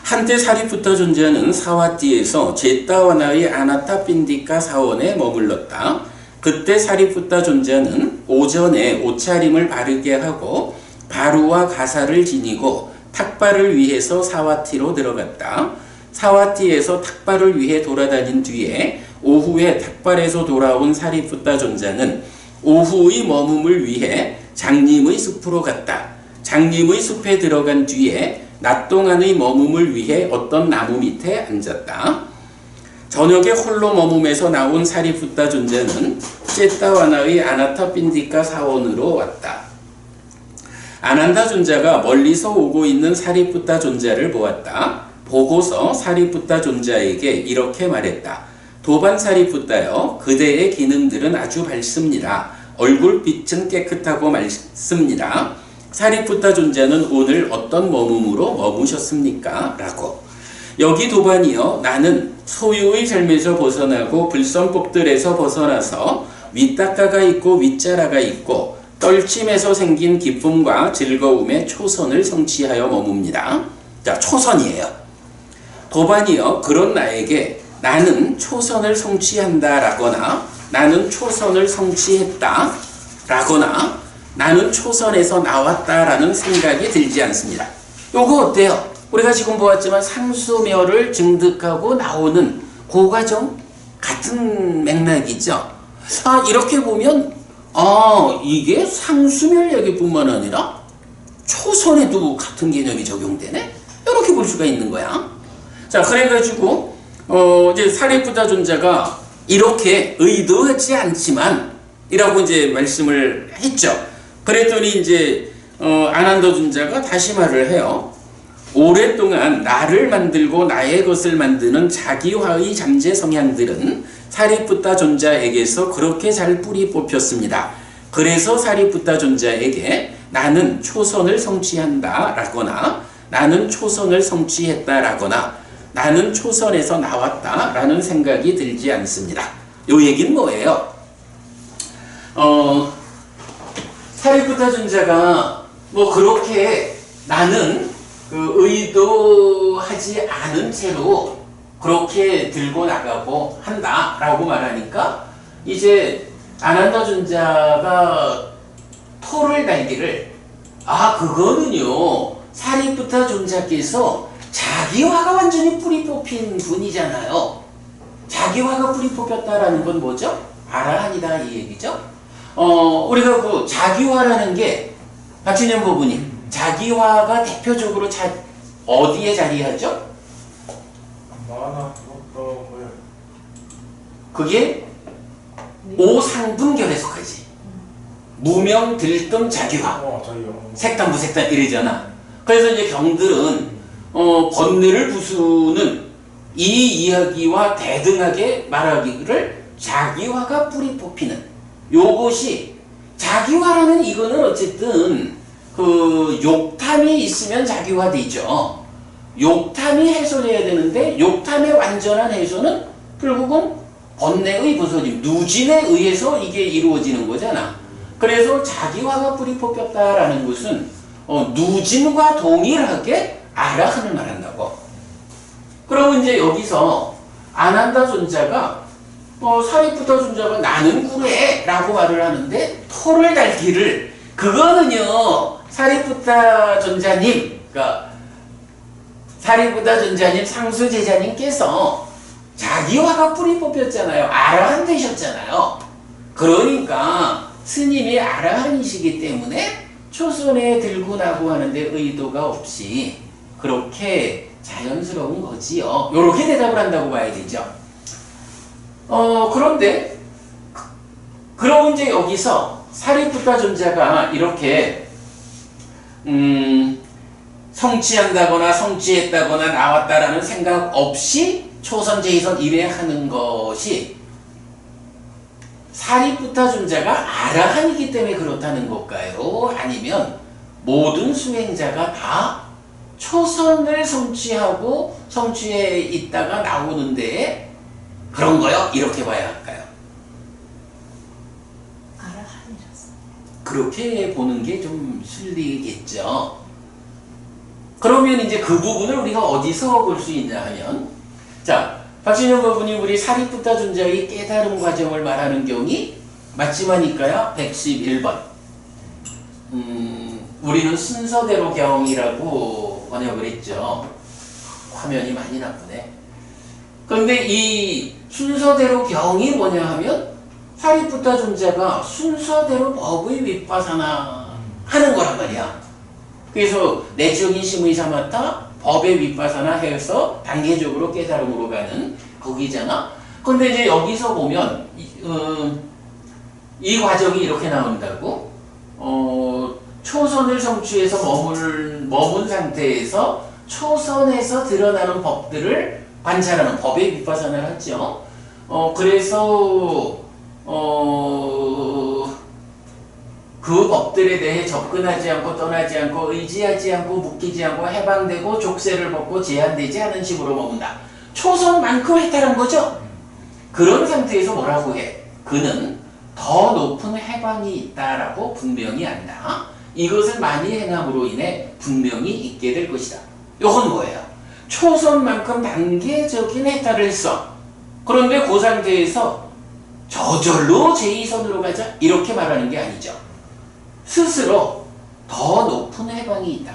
한때 사리푸타 존자는 사와띠에서 제타와나의 아나타핀디카 사원에 머물렀다. 그때 사리푸타 존자는 오전에 옷차림을 바르게 하고 바루와 가사를 지니고 탁발을 위해서 사와티로 들어갔다. 사와티에서 탁발을 위해 돌아다닌 뒤에 오후에 탁발에서 돌아온 사리푸타 존자는 오후의 머금을 위해 장림의 숲으로 갔다. 장림의 숲에 들어간 뒤에 낮 동안의 머금을 위해 어떤 나무 밑에 앉았다. 저녁에 홀로 머금에서 나온 사리푸타 존자는 제타와나의 아나타핀디카 사원으로 왔다. 아난다 존자가 멀리서 오고 있는 사리푸타 존자를 보았다. 보고서 사리푸타 존자에게 이렇게 말했다. 도반 사리푸타여, 그대의 기능들은 아주 밝습니다. 얼굴빛은 깨끗하고 맑습니다. 사리푸타 존자는 오늘 어떤 머금으로 머무셨습니까? 라고. 여기 도반이여, 나는 소유의 삶에서 벗어나고 불선법들에서 벗어나서 윗닦아가 있고 윗자라가 있고 떨침에서 생긴 기쁨과 즐거움의 초선을 성취하여 머뭅니다. 자, 초선이에요. 도반이여, 그런 나에게 나는 초선을 성취한다 라거나 나는 초선을 성취했다 라거나 나는 초선에서 나왔다 라는 생각이 들지 않습니다. 요거 어때요? 우리가 지금 보았지만 상수멸을 증득하고 나오는 그 과정 같은 맥락이죠. 이렇게 보면 이게 상수멸 얘기뿐만 아니라 초선에도 같은 개념이 적용되네? 이렇게 볼 수가 있는 거야. 자, 그래가지고 이제 사리푸타 존자가 이렇게 의도하지 않지만 이라고 이제 말씀을 했죠. 그랬더니 이제 아난다 존자가 다시 말을 해요. 오랫동안 나를 만들고 나의 것을 만드는 자기화의 잠재 성향들은 사리푸타 존자에게서 그렇게 잘 뿌리 뽑혔습니다. 그래서 사리푸타 존자에게 나는 초선을 성취한다 라거나 나는 초선을 성취했다 라거나 나는 초선에서 나왔다 라는 생각이 들지 않습니다. 요 얘기는 뭐예요? 사리푸타 존자가 뭐 그렇게 나는 그 의도하지 않은 채로 그렇게 들고 나가고 한다 라고 말하니까 이제 아난다 존자가 토를 달기를 그거는요 사리푸타 존자께서 자기화가 완전히 뿌리 뽑힌 분이잖아요. 자기화가 뿌리 뽑혔다라는 건 뭐죠? 아라한이다 이 얘기죠. 우리가 그 자기화라는 게 박진영 부부님 자기화가 대표적으로 어디에 자리하죠? 뭐야? 그게 오상분결에 속하지. 무명, 들뜸, 자기화. 자기가. 색단, 무색단 이러잖아. 그래서 이제 경들은 번뇌를 부수는 이 이야기와 대등하게 말하기를 자기화가 뿌리 뽑히는 요것이 자기화라는 이거는 어쨌든 그 욕탐이 있으면 자기화되죠. 욕탐이 해소돼야 되는데 욕탐의 완전한 해소는 결국은 번뇌의 부서짐, 누진에 의해서 이게 이루어지는 거잖아. 그래서 자기화가 뿌리 뽑혔다라는 것은 누진과 동일하게 아라한을 말한다고. 그러면 이제 여기서 아난다 존자가 사리푸타 존자가 나는 그래 라고 말을 하는데 토를 달기를 그거는요 사리푸타 존자님 그러니까 사리푸타 존자님 상수 제자님께서 자기화가 뿌리 뽑혔잖아요. 아라한 되셨잖아요. 그러니까 스님이 아라한이시기 때문에 초선에 들고 나고 하는데 의도가 없이 그렇게 자연스러운 거지요. 요렇게 대답을 한다고 봐야 되죠. 그런데 그럼 이제 여기서 사리푸타 존자가 이렇게 성취한다거나 성취했다거나 나왔다라는 생각 없이 초선, 제2선 이래 하는 것이 사리푸타 존자가 아라한이기 때문에 그렇다는 걸까요? 아니면 모든 수행자가 다 초선을 성취하고 성취해 있다가 나오는데 그런 거요? 이렇게 봐야 할까요? 아라한이라서. 그렇게 보는 게 좀 실리겠죠. 그러면 이제 그 부분을 우리가 어디서 볼 수 있냐 하면 자, 박진영 부부님 우리 사리푸타 존자의 깨달음 과정을 말하는 경이 맞지만일까요? 111번. 우리는 순서대로 경이라고 번역을 했죠. 화면이 많이 나쁘네. 그런데 이 순서대로 경이 뭐냐 하면 사리푸타 존자가 순서대로 법의 윗바사나 하는 거란 말이야. 그래서 내적인 심의 사마타 법의 윗바사나 해서 단계적으로 깨달음으로 가는 거기잖아. 근데 이제 여기서 보면 이 과정이 이렇게 나온다고. 초선을 성취해서 머문 상태에서 초선에서 드러나는 법들을 관찰하는 법의 윗바사나를 하죠. 그래서 그 법들에 대해 접근하지 않고 떠나지 않고 의지하지 않고 묶이지 않고 해방되고 족쇄를 벗고 제한되지 않은 식으로 머문다. 초선만큼 해탈한 거죠. 그런 상태에서 뭐라고 해? 그는 더 높은 해방이 있다라고 분명히 안다. 이것을 많이 행함으로 인해 분명히 있게 될 것이다. 이건 뭐예요? 초선만큼 단계적인 해탈을 했어. 그런데 그 상태에서 저절로 제2선으로 가자 이렇게 말하는 게 아니죠. 스스로 더 높은 해방이 있다.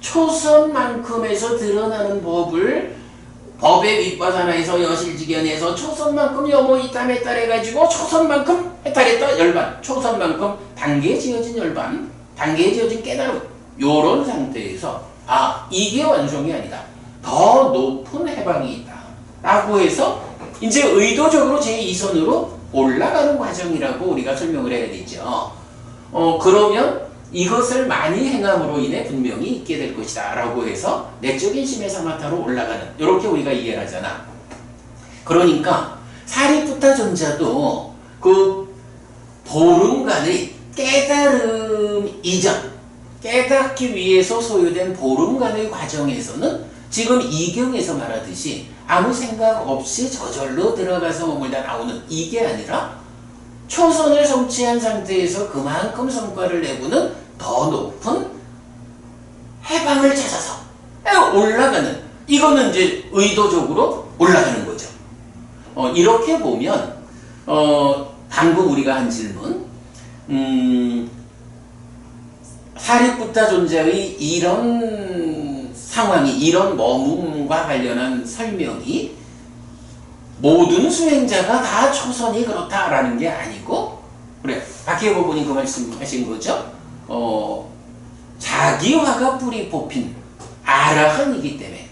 초선만큼에서 드러나는 법의 윗바사나에서 여실직연에서 초선만큼 여모이땀에 따라가지고 초선만큼 해탈했다 열반, 초선만큼 단계에 지어진 열반, 단계에 지어진 깨달음 요런 상태에서 이게 완성이 아니다. 더 높은 해방이 있다. 라고 해서 이제 의도적으로 제2선으로 올라가는 과정이라고 우리가 설명을 해야 되죠. 그러면 이것을 많이 행함으로 인해 분명히 있게 될 것이다 라고 해서 내적인 심의 사마타로 올라가는, 이렇게 우리가 이해를 하잖아. 그러니까 사리푸타 존자도 그 보름간의 깨달음 이전, 깨닫기 위해서 소요된 보름간의 과정에서는 지금 이경에서 말하듯이 아무 생각 없이 저절로 들어가서 머물다 나오는 이게 아니라 초선을 성취한 상태에서 그만큼 성과를 내고는 더 높은 해방을 찾아서 올라가는, 이거는 이제 의도적으로 올라가는 거죠. 이렇게 보면 방금 우리가 한 질문, 사리푸타 존재의 이런 상황이, 이런 머문과 관련한 설명이 모든 수행자가 다 초선이 그렇다라는 게 아니고, 그래 박혜보 본인 그 말씀하신 거죠. 자기화가 뿌리 뽑힌 아라한이기 때문에,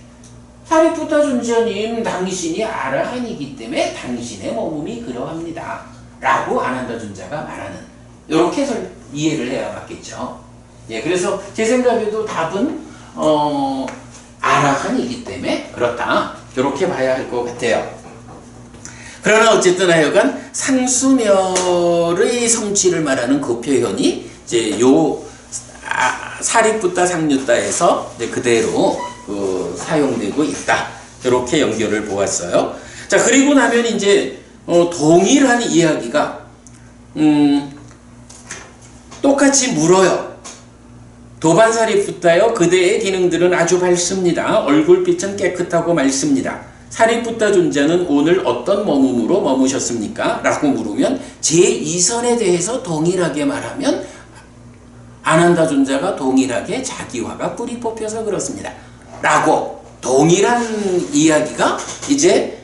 사리푸타 존재님 당신이 아라한이기 때문에 당신의 몸이 그러합니다 라고 아난다 존자가 말하는, 이렇게 이해를 해야 맞겠죠. 예, 그래서 제 생각에도 답은 아라한이기 때문에 그렇다, 이렇게 봐야 할 것 같아요. 그러나 어쨌든 하여간 상수멸의 성취를 말하는 그 표현이 이제 사리푸타 상류따에서 그대로 사용되고 있다, 이렇게 연결을 보았어요. 자, 그리고 나면 이제 동일한 이야기가 똑같이 물어요. 도반사리푸타여, 그대의 기능들은 아주 밝습니다. 얼굴빛은 깨끗하고 맑습니다. 사리푸타 존자는 오늘 어떤 머무므로 머무셨습니까? 라고 물으면 제2선에 대해서 동일하게 말하면 아난다 존자가 동일하게 자기화가 뿌리 뽑혀서 그렇습니다 라고 동일한 이야기가 이제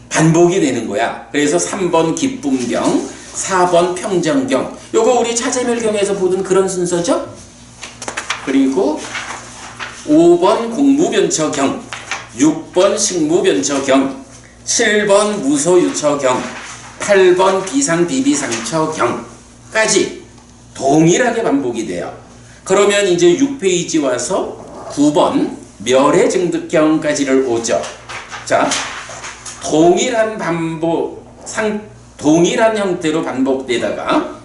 반복이 되는 거야. 그래서 3번 기쁨경, 4번 평정경, 요거 우리 차제멸경에서 보던 그런 순서죠. 그리고 5번 공무변처경, 6번 식무변처경, 7번 무소유처경, 8번 비상비비상처경까지 동일하게 반복이 돼요. 그러면 이제 6페이지 와서 9번 멸해증득경까지를 오죠. 자, 동일한 동일한 형태로 반복되다가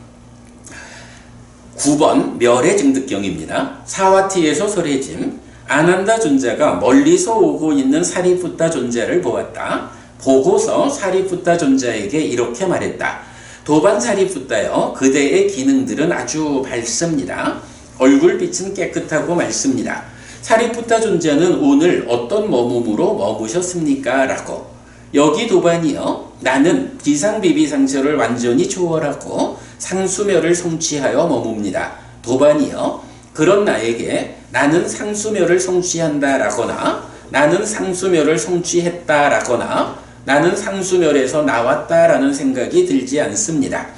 9번 멸해증득경입니다. 사와티에서 설해짐, 아난다 존자가 멀리서 오고 있는 사리푸타 존자를 보았다. 보고서 사리푸타 존자에게 이렇게 말했다. 도반 사리푸타여, 그대의 기능들은 아주 밝습니다. 얼굴빛은 깨끗하고 맑습니다. 사리푸타 존자는 오늘 어떤 머무므로 머무셨습니까? 라고. 여기 도반이여, 나는 비상비비상처를 완전히 초월하고 상수멸을 성취하여 머뭅니다. 도반이여, 그런 나에게 나는 상수멸을 성취한다 라거나 나는 상수멸을 성취했다 라거나 나는 상수멸에서 나왔다 라는 생각이 들지 않습니다.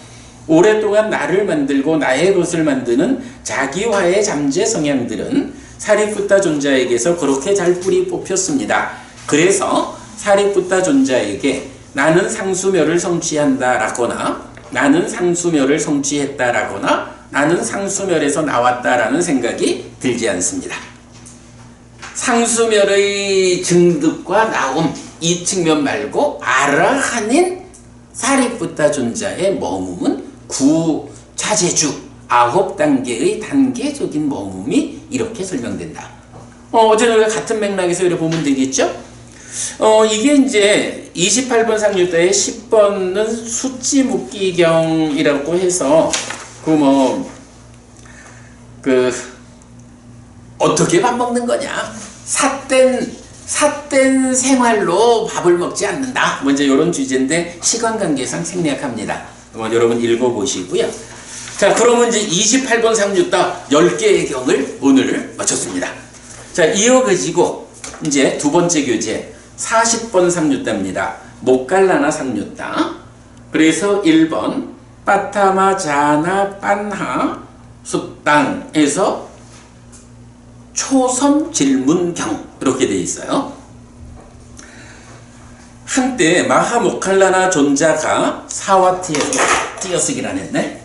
오랫동안 나를 만들고 나의 것을 만드는 자기화의 잠재 성향들은 사리푸타 존자에게서 그렇게 잘 뿌리 뽑혔습니다. 그래서 사리푸타 존자에게 나는 상수멸을 성취한다 라거나 나는 상수멸을 성취했다 라거나 나는 상수멸에서 나왔다라는 생각이 들지 않습니다. 상수멸의 증득과 나옴, 이 측면 말고 아라한인 사리푸타 존자의 머뭅은 구차제주 9단계의 단계적인 머뭅이 이렇게 설명된다. 어제 우리가 같은 맥락에서 이렇게 보면 되겠죠? 이게 이제 28번 상류따의 10번은 수찌묶기경이라고 해서 어떻게 밥 먹는 거냐? 삿된 생활로 밥을 먹지 않는다. 먼저 이런 주제인데 시간 관계상 생략합니다. 여러분 읽어보시고요. 자, 그러면 이제 28번 상류따 10개의 경을 오늘 마쳤습니다. 자, 이어가지고 이제 두 번째 교재 40번 상류따입니다. 목갈라나 상류따. 그래서 1번 빠타마 자나 빤하 숫당에서 초선 질문경 이렇게 되어 있어요. 한때 마하모칼라나 존자가 사와티에서 띄어쓰기를 했네.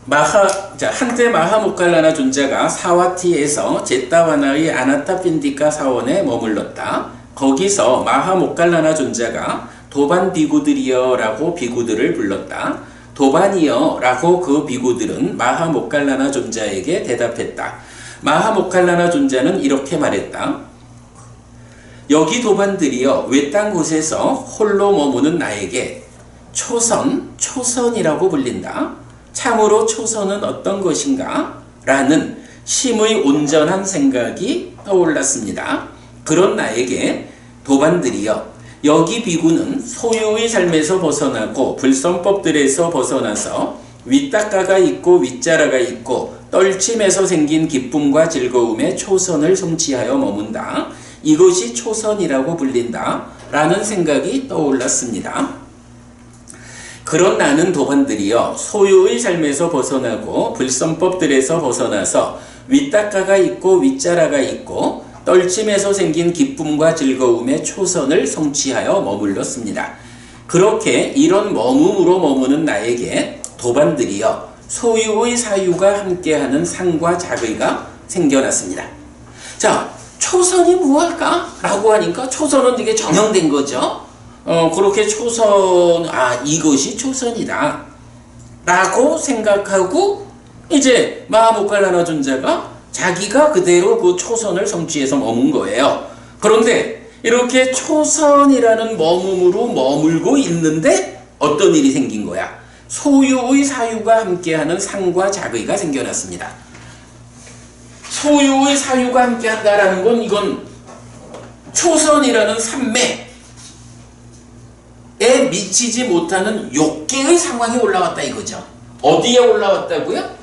한때 마하모칼라나 존자가 사와티에서 제타와나의 아나타핀디카 사원에 머물렀다. 거기서 마하모칼라나 존자가 도반 비구들이여 라고 비구들을 불렀다. 도반이여 라고 그 비구들은 마하모칼라나 존자에게 대답했다. 마하모칼라나 존자는 이렇게 말했다. 여기 도반들이여 외딴 곳에서 홀로 머무는 나에게 초선이라고 불린다. 참으로 초선은 어떤 것인가? 라는 심의 온전한 생각이 떠올랐습니다. 그런 나에게 도반들이여 여기 비구는 소유의 삶에서 벗어나고 불선법들에서 벗어나서 윗닦아가 있고 윗자라가 있고 떨침에서 생긴 기쁨과 즐거움에 초선을 성취하여 머문다. 이것이 초선이라고 불린다. 라는 생각이 떠올랐습니다. 그런 나는 도반들이여 소유의 삶에서 벗어나고 불선법들에서 벗어나서 윗닦아가 있고 윗자라가 있고 떨침에서 생긴 기쁨과 즐거움에 초선을 성취하여 머물렀습니다. 그렇게 이런 머움으로 머무는 나에게 도반들이여 소유의 사유가 함께하는 상과 자의가 생겨났습니다. 자, 초선이 무엇일까? 라고 하니까 초선은 이게 정형된 거죠. 그렇게 이것이 초선이다. 라고 생각하고 이제 마하모칼라나 존자가 자기가 그대로 그 초선을 성취해서 머문 거예요. 그런데 이렇게 초선이라는 머움으로 머물고 있는데 어떤 일이 생긴 거야? 소유의 사유가 함께하는 상과 자의가 생겨났습니다. 소유의 사유가 함께한다라는 건 이건 초선이라는 삼매에 미치지 못하는 욕계의 상황이 올라왔다 이거죠. 어디에 올라왔다고요?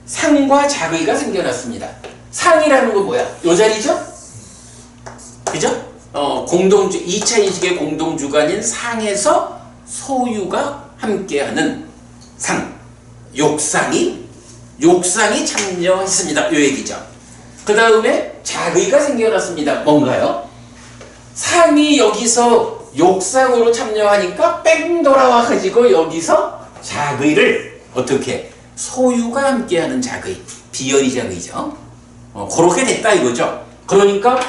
상과 자의가 생겨났습니다. 상이라는 건 뭐야? 요 자리죠? 그죠? 2차 인식의 공동주관인 상에서 소유가 함께하는 상, 욕상이 참여했습니다. 요 얘기죠. 그 다음에 자의가 생겨났습니다. 뭔가요? 상이 여기서 욕상으로 참여하니까 뺑 돌아와가지고 여기서 자의를 어떻게? 소유가 함께하는 자의, 비열이 자의죠. 그렇게 됐다 이거죠. 그러니까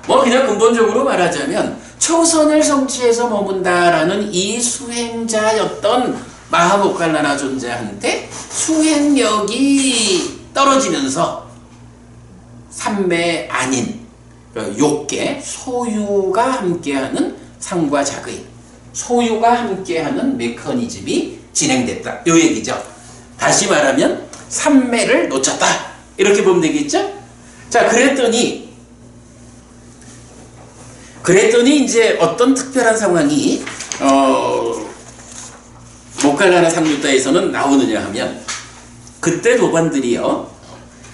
그냥 근본적으로 말하자면 초선을 성취해서 머문다라는 이 수행자였던 마하모칼라나 존재한테 수행력이 떨어지면서 삼매 아닌 욕계, 소유가 함께하는 상과 자의, 소유가 함께하는 메커니즘이 진행됐다. 요 얘기죠. 다시 말하면 삼매를 놓쳤다. 이렇게 보면 되겠죠? 자, 그랬더니 이제 어떤 특별한 상황이 모칼라나 삼류다에서는 나오느냐 하면 그때 도반들이요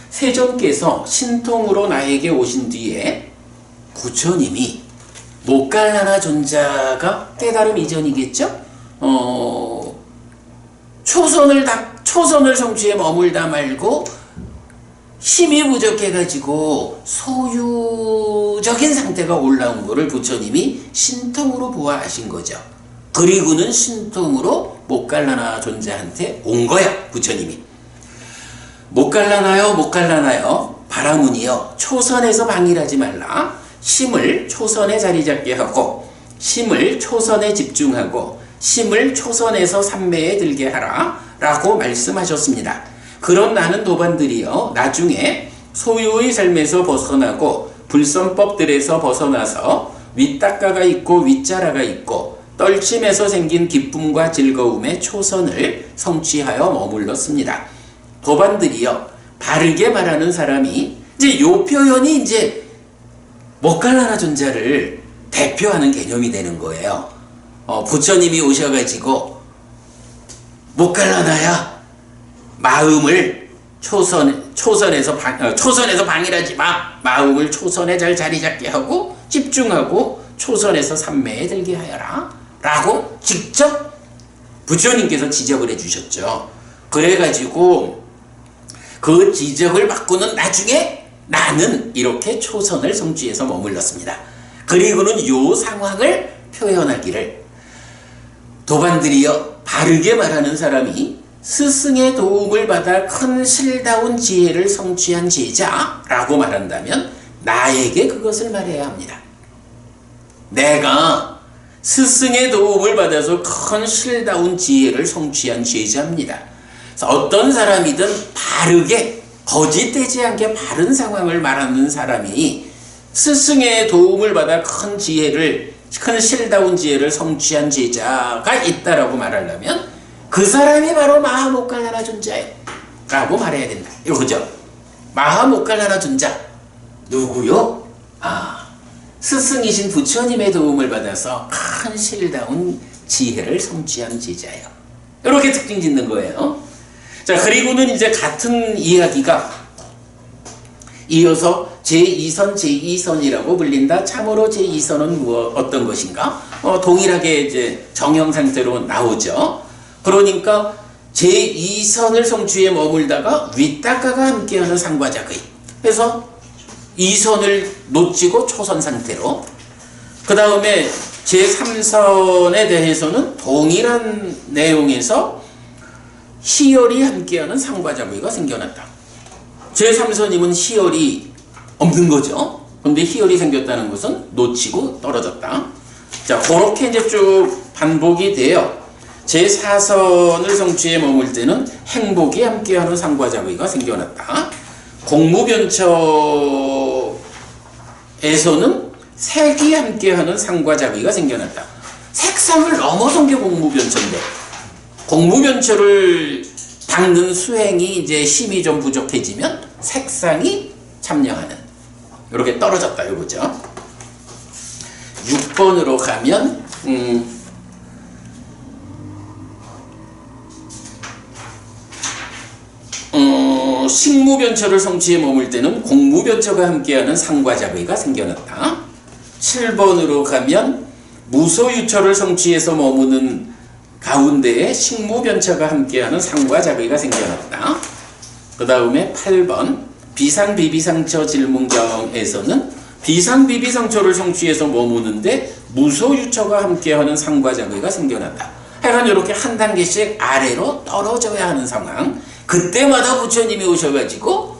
세존께서 신통으로 나에게 오신 뒤에 부처님이 모칼라나 존자가 깨달음 이전이겠죠? 초선을 성취해 머물다 말고 힘이 부족해가지고 소유적인 상태가 올라온 거를 부처님이 신통으로 보아하신 거죠. 그리고는 신통으로 모칼라나 존재한테 온 거야, 부처님이. 모칼라나요, 바라문이여, 초선에서 방일하지 말라. 심을 초선에 자리 잡게 하고, 심을 초선에 집중하고, 심을 초선에서 삼매에 들게 하라. 라고 말씀하셨습니다. 그런 나는 도반들이여, 나중에 소유의 삶에서 벗어나고, 불선법들에서 벗어나서, 윗닦아가 있고, 윗자라가 있고, 떨침에서 생긴 기쁨과 즐거움의 초선을 성취하여 머물렀습니다. 도반들이여, 바르게 말하는 사람이, 이제 요 표현이 이제 모칼라나 존자를 대표하는 개념이 되는 거예요. 부처님이 오셔가지고, 모칼라나야, 마음을 초선에서 방일하지 마. 마음을 초선에 잘 자리 잡게 하고, 집중하고, 초선에서 삼매에 들게 하여라. 라고 직접 부처님께서 지적을 해주셨죠. 그래가지고 그 지적을 받고는 나중에 나는 이렇게 초선을 성취해서 머물렀습니다. 그리고는 요 상황을 표현하기를 도반들이여 바르게 말하는 사람이 스승의 도움을 받아 큰 실다운 지혜를 성취한 제자라고 말한다면 나에게 그것을 말해야 합니다. 내가 스승의 도움을 받아서 큰 실다운 지혜를 성취한 제자입니다. 그래서 어떤 사람이든 바르게 거짓되지 않게 바른 상황을 말하는 사람이 스승의 도움을 받아 큰 실다운 지혜를 성취한 제자가 있다라고 말하려면 그 사람이 바로 마하모칼라나 존자라고 말해야 된다. 이거죠. 마하모칼라나 존자 누구요? 스승이신 부처님의 도움을 받아서 큰 실다운 지혜를 성취한 제자예요. 이렇게 특징 짓는 거예요. 자, 그리고는 이제 같은 이야기가 이어서 제2선, 제2선이라고 불린다. 참으로 제2선은 어떤 것인가? 동일하게 이제 정형 상태로 나오죠. 그러니까 제2선을 성취에 머물다가 윗닦아가 함께하는 상과자의. 그래서 2선을 놓치고 초선 상태로. 그 다음에 제3선에 대해서는 동일한 내용에서 희열이 함께하는 상과자의가 생겨났다. 제3선임은 희열이 없는 거죠. 근데 희열이 생겼다는 것은 놓치고 떨어졌다. 자, 그렇게 이제 쭉 반복이 돼요. 제4선을 성취에 머물 때는 행복이 함께하는 상과자의가 생겨났다. 공무변처에서는 색이 함께하는 상과자의가 생겨났다. 색상을 넘어선 게 공무변처인데 공무변처를 닦는 수행이 이제 힘이 좀 부족해지면 색상이 참여하는 이렇게 떨어졌다 이거죠. 6번으로 가면 식무변처를 성취에 머물 때는 공무변처가 함께하는 상과자의가 생겨났다. 7번으로 가면 무소유처를 성취해서 머무는 가운데에 식무변처가 함께하는 상과자의가 생겨났다. 그 다음에 8번 비상비비상처 질문경에서는 비상비비상처를 성취해서 머무는데 무소유처가 함께하는 상과자의가 생겨났다. 하여간 이렇게 한 단계씩 아래로 떨어져야 하는 상황. 그때마다 부처님이 오셔가지고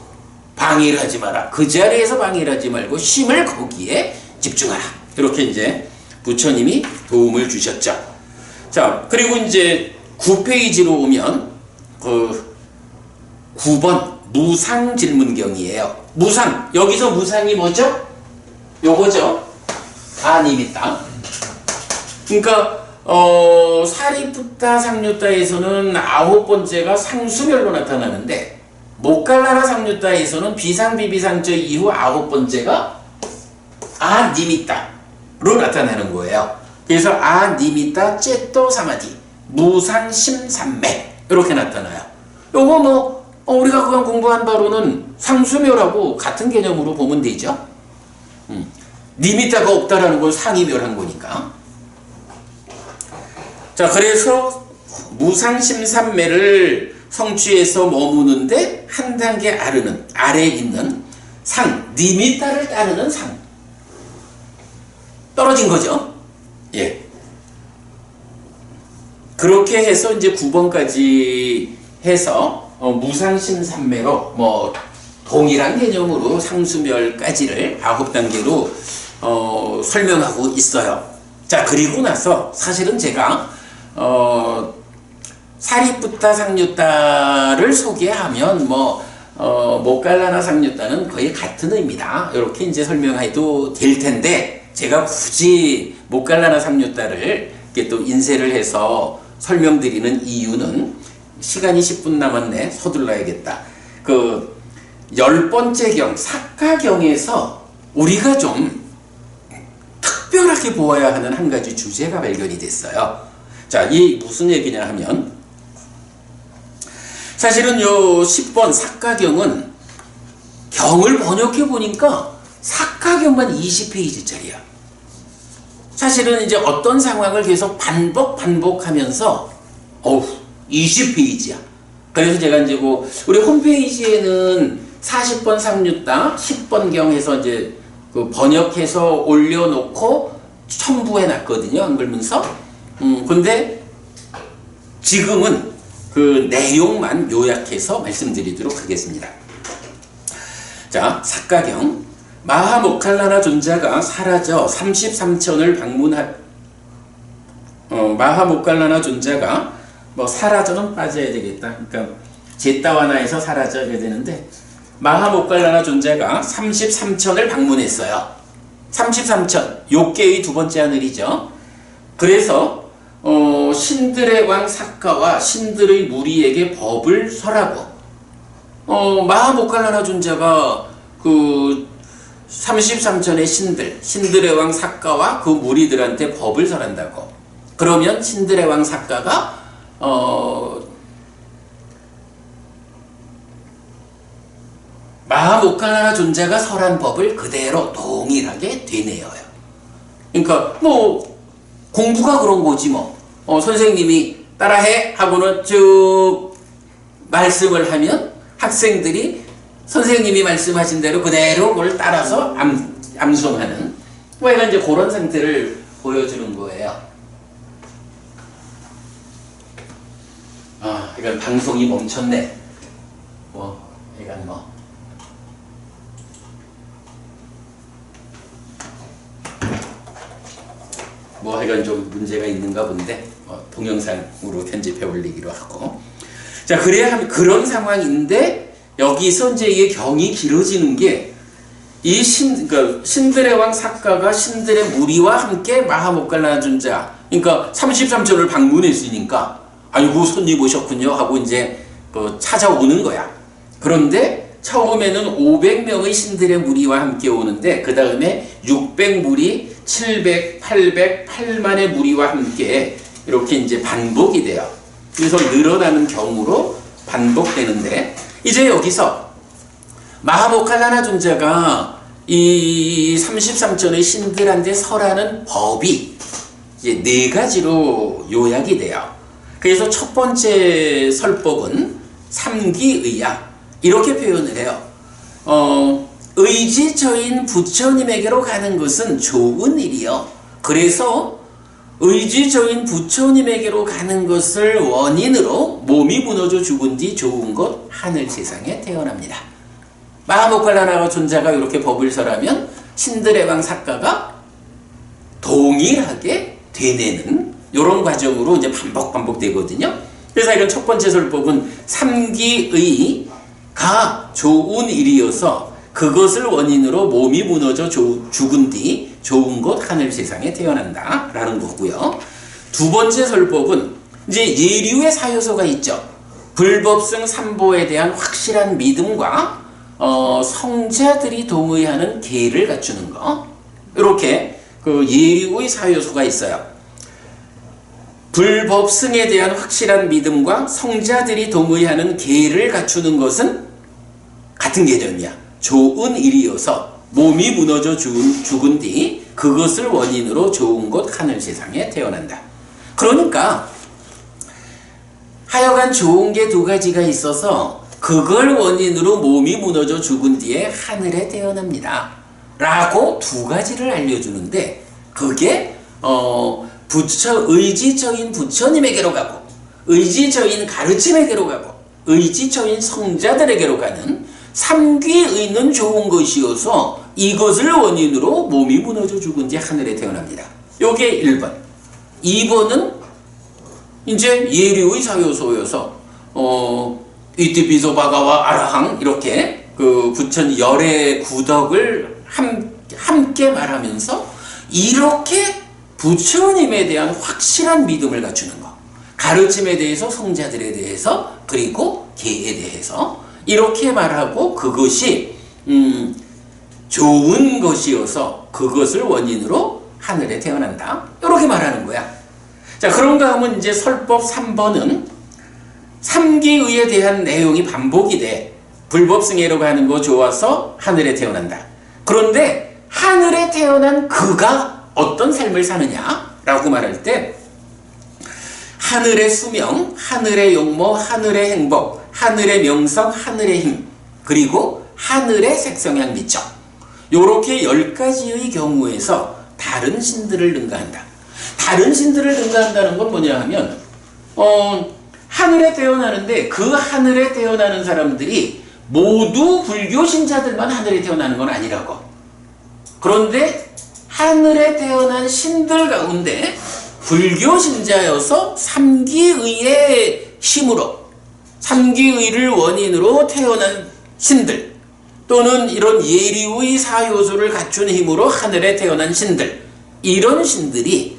방해를 하지 마라. 그 자리에서 방해를 하지 말고 힘을 거기에 집중하라. 이렇게 이제 부처님이 도움을 주셨죠. 자, 그리고 이제 9페이지로 오면 그 9번 무상 질문경이에요. 무상. 여기서 무상이 뭐죠? 요거죠. 아닙니다. 그러니까 사리푸타 상류타에서는 9번째가 상수별로 나타나는데 모칼라나 상류타에서는 비상비비상처 이후 9번째가 아니미타로 나타나는 거예요. 그래서 아니미타 째또 사마디 무상심삼매 이렇게 나타나요. 요거 뭐 우리가 그간 공부한 바로는 상수멸하고 같은 개념으로 보면 되죠. 니미타가 없다라는 건 상이 멸한 거니까. 자, 그래서 무상심삼매를 성취해서 머무는데 한 단계 아래에 있는 상, 니미타를 따르는 상. 떨어진 거죠. 예. 그렇게 해서 이제 9번까지 해서 무상심삼매로 뭐 동일한 개념으로 상수멸까지를 9단계로 설명하고 있어요. 자, 그리고 나서 사실은 제가 사리푸타 상류타를 소개하면 모칼라나 상류타는 거의 같은 의미다. 이렇게 이제 설명해도 될 텐데 제가 굳이 모칼라나 상류타를 이렇게 또 인쇄를 해서 설명드리는 이유는 시간이 10분 남았네. 서둘러야겠다. 그 10번째 경, 사카경에서 우리가 좀 특별하게 보아야 하는 한 가지 주제가 발견이 됐어요. 자, 이 무슨 얘기냐 하면 사실은 요 10번 사카경은 경을 번역해 보니까 사카경만 20페이지짜리야. 사실은 이제 어떤 상황을 계속 반복하면서 20페이지야. 그래서 제가 이제 우리 홈페이지에는 40번 상류타 10번 경 해서 이제 그 번역해서 올려놓고 첨부해 놨거든요. 한글 문서. 근데 지금은 그 내용만 요약해서 말씀드리도록 하겠습니다. 자, 사가경. 마하모칼라나 존자가 사라져 33천을 마하모칼라나 존자가 사라져는 빠져야 되겠다. 그러니까 제타와나에서 사라져야 되는데 마하모칼라나 존자가 33천을 방문했어요. 33천, 욕계의 두 번째 하늘이죠. 그래서 신들의 왕 사카와 신들의 무리에게 법을 설하고 마하모칼라나 존자가 그 33천의 신들의 왕 사카와 그 무리들한테 법을 설한다고. 그러면 신들의 왕 사카가 마하모칼라나 존자가 설한 법을 그대로 동일하게 되뇌어요. 그러니까 공부가 그런 거지 뭐. 선생님이 따라해 하고는 쭉 말씀을 하면 학생들이 선생님이 말씀하신 대로 그대로 그걸 따라서 암송하는 약간 이제 그런 상태를 보여주는 거예요. 이건 방송이 멈췄네. 이건 하여간 좀 문제가 있는가 본데 동영상으로 편집해 올리기로 하고. 자, 그래야 그런 상황인데 여기서 이제 이게 경이 길어지는 게 이 그러니까 신들의 왕 사카가 신들의 무리와 함께 마하모칼라나 존자, 그러니까 33천을 방문했으니까 아이고 손님 오셨군요 하고 이제 찾아오는 거야. 그런데 처음에는 500명의 신들의 무리와 함께 오는데 그 다음에 600무리, 700, 800, 8만의 무리와 함께 이렇게 이제 반복이 돼요. 그래서 늘어나는 경우로 반복되는데 이제 여기서 마하모칼라나 존자가 이 33천의 신들한테 설하는 법이 이제 4가지로 요약이 돼요. 그래서 첫 번째 설법은 삼기의야 이렇게 표현을 해요. 의지처인 부처님에게로 가는 것은 좋은 일이요. 그래서 의지처인 부처님에게로 가는 것을 원인으로 몸이 무너져 죽은 뒤 좋은 것 하늘 세상에 태어납니다. 마하모칼라나 존자가 이렇게 법을 설하면 신들의 왕 사카가 동일하게 되뇌는 이런 과정으로 이제 반복되거든요. 그래서 이런 첫 번째 설법은 삼기의가 좋은 일이어서 그것을 원인으로 몸이 무너져 죽은 뒤 좋은 것 하늘 세상에 태어난다 라는 거고요. 두 번째 설법은 이제 예류의 사요소가 있죠. 불법승 삼보에 대한 확실한 믿음과 성자들이 동의하는 계를 갖추는 거, 이렇게 그 예류의 사요소가 있어요. 불법승에 대한 확실한 믿음과 성자들이 동의하는 계를 갖추는 것은 같은 개념이야. 좋은 일이어서 몸이 무너져 죽은 뒤 그것을 원인으로 좋은 것 하늘 세상에 태어난다. 그러니까 하여간 좋은 게 2가지가 있어서 그걸 원인으로 몸이 무너져 죽은 뒤에 하늘에 태어납니다 라고 2가지를 알려주는데 그게 의지처인 부처님에게로 가고 의지처인 가르침에게로 가고 의지처인 성자들에게로 가는 삼귀의는 좋은 것이어서 이것을 원인으로 몸이 무너져 죽은 뒤 하늘에 태어납니다. 요게 1번. 2번은 이제 예류의 사요소여서 이티피소 바가와 아라항 이렇게 그 부처님 열의 구덕을 함께 말하면서 이렇게 부처님에 대한 확실한 믿음을 갖추는 거, 가르침에 대해서 성자들에 대해서 그리고 계에 대해서 이렇게 말하고 그것이 좋은 것이어서 그것을 원인으로 하늘에 태어난다 이렇게 말하는 거야. 자, 그런가 하면 이제 설법 3번은 삼기의에 대한 내용이 반복이 돼. 불법승회로 가는 거 좋아서 하늘에 태어난다. 그런데 하늘에 태어난 그가 어떤 삶을 사느냐라고 말할 때 하늘의 수명, 하늘의 용모, 하늘의 행복, 하늘의 명성, 하늘의 힘, 그리고 하늘의 색성향 미적, 요렇게 10가지의 경우에서 다른 신들을 능가한다. 다른 신들을 능가한다는 건 뭐냐 하면 하늘에 태어나는데 그 하늘에 태어나는 사람들이 모두 불교 신자들만 하늘에 태어나는 건 아니라고. 그런데 하늘에 태어난 신들 가운데 불교 신자여서 삼기의의 힘으로, 삼기의를 원인으로 태어난 신들, 또는 이런 예리의 사요소를 갖춘 힘으로 하늘에 태어난 신들, 이런 신들이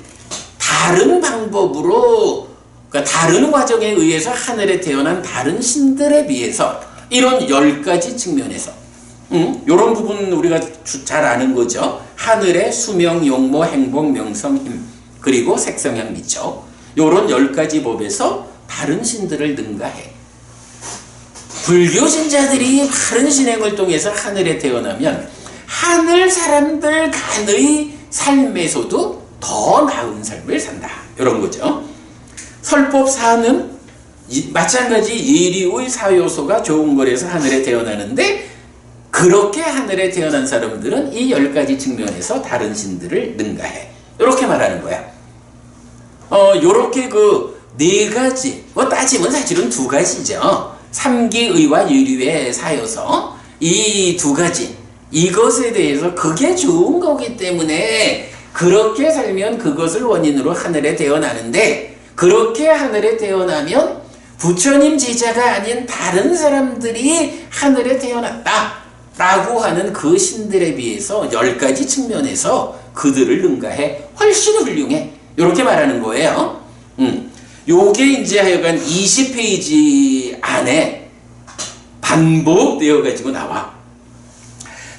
다른 방법으로, 그러니까 다른 과정에 의해서 하늘에 태어난 다른 신들에 비해서 이런 10가지 측면에서 이런 부분 우리가 잘 아는 거죠. 하늘의 수명, 용모, 행복, 명성, 힘, 그리고 색성향, 미적, 이런 10가지 법에서 다른 신들을 능가해. 불교 신자들이 바른 신행을 통해서 하늘에 태어나면 하늘 사람들 간의 삶에서도 더 나은 삶을 산다, 이런 거죠. 설법사는 마찬가지 예리의 사요소가 좋은 거라서 하늘에 태어나는데, 그렇게 하늘에 태어난 사람들은 이 10가지 측면에서 다른 신들을 능가해, 이렇게 말하는 거야. 요렇게 그 4가지, 따지면 사실은 2가지죠. 삼기의와 예리의 사요소, 이 2가지, 이것에 대해서 그게 좋은 거기 때문에 그렇게 살면 그것을 원인으로 하늘에 태어나는데, 그렇게 하늘에 태어나면 부처님 제자가 아닌 다른 사람들이 하늘에 태어났다 라고 하는 그 신들에 비해서 10가지 측면에서 그들을 능가해 훨씬 훌륭해, 이렇게 말하는 거예요. 요게 이제 하여간 20페이지 안에 반복되어 가지고 나와.